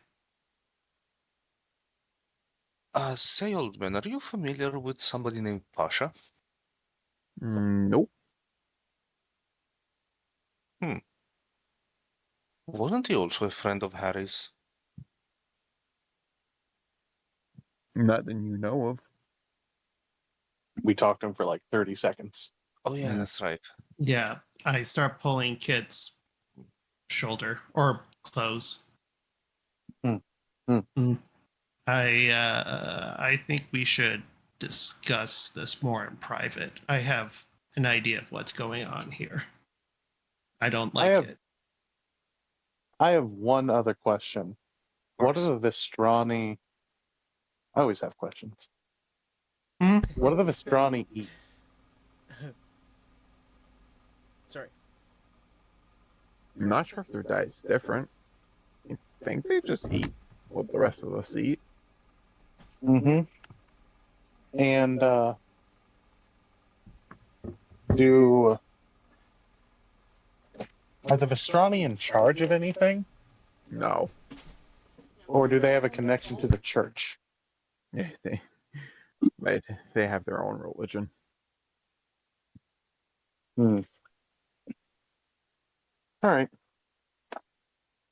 S4: Say, old man, are you familiar with somebody named Pasha?
S1: Nope.
S4: Wasn't he also a friend of Harry's?
S1: Not that you know of.
S2: We talked to him for like 30 seconds.
S4: Oh yeah,
S1: Mm.
S4: that's right.
S3: Yeah, I start pulling Kid's shoulder or clothes.
S2: Hmm. Hmm.
S3: I think we should discuss this more in private. I have an idea of what's going on here. I don't like it.
S2: I have one other question. What are the Vistrani? I always have questions.
S3: Hmm?
S2: What do the Vistrani eat?
S5: Sorry.
S1: I'm not sure if their diet's different. I think they just eat what the rest of us eat.
S2: Mm-hmm. And do are the Vistrani in charge of anything,
S1: No.
S2: or do they have a connection to the church?
S1: Yeah, they have their own religion.
S2: Hmm. All right.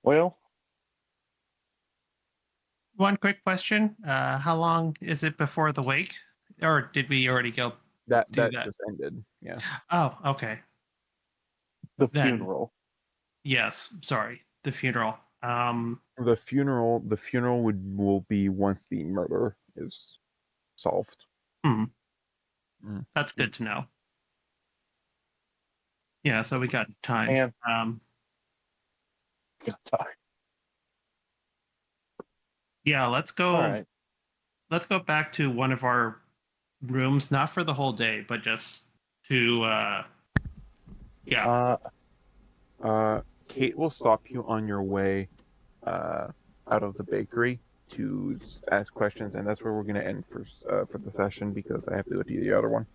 S2: Well,
S3: One quick question. How long is it before the wake? Or did we already go
S1: That
S3: do that?
S1: just ended. Yeah.
S3: Oh, okay.
S2: the
S3: Then-
S2: funeral.
S3: Yes, sorry. The funeral.
S1: The funeral will be once the murder is solved.
S3: That's good to know. Yeah, so we got time.
S2: And
S3: Yeah, let's go.
S2: all right.
S3: Let's go back to one of our rooms, not for the whole day, but just to
S1: Kate will stop you on your way out of the bakery to ask questions, and that's where we're going to end for the session because I have to go to the other one.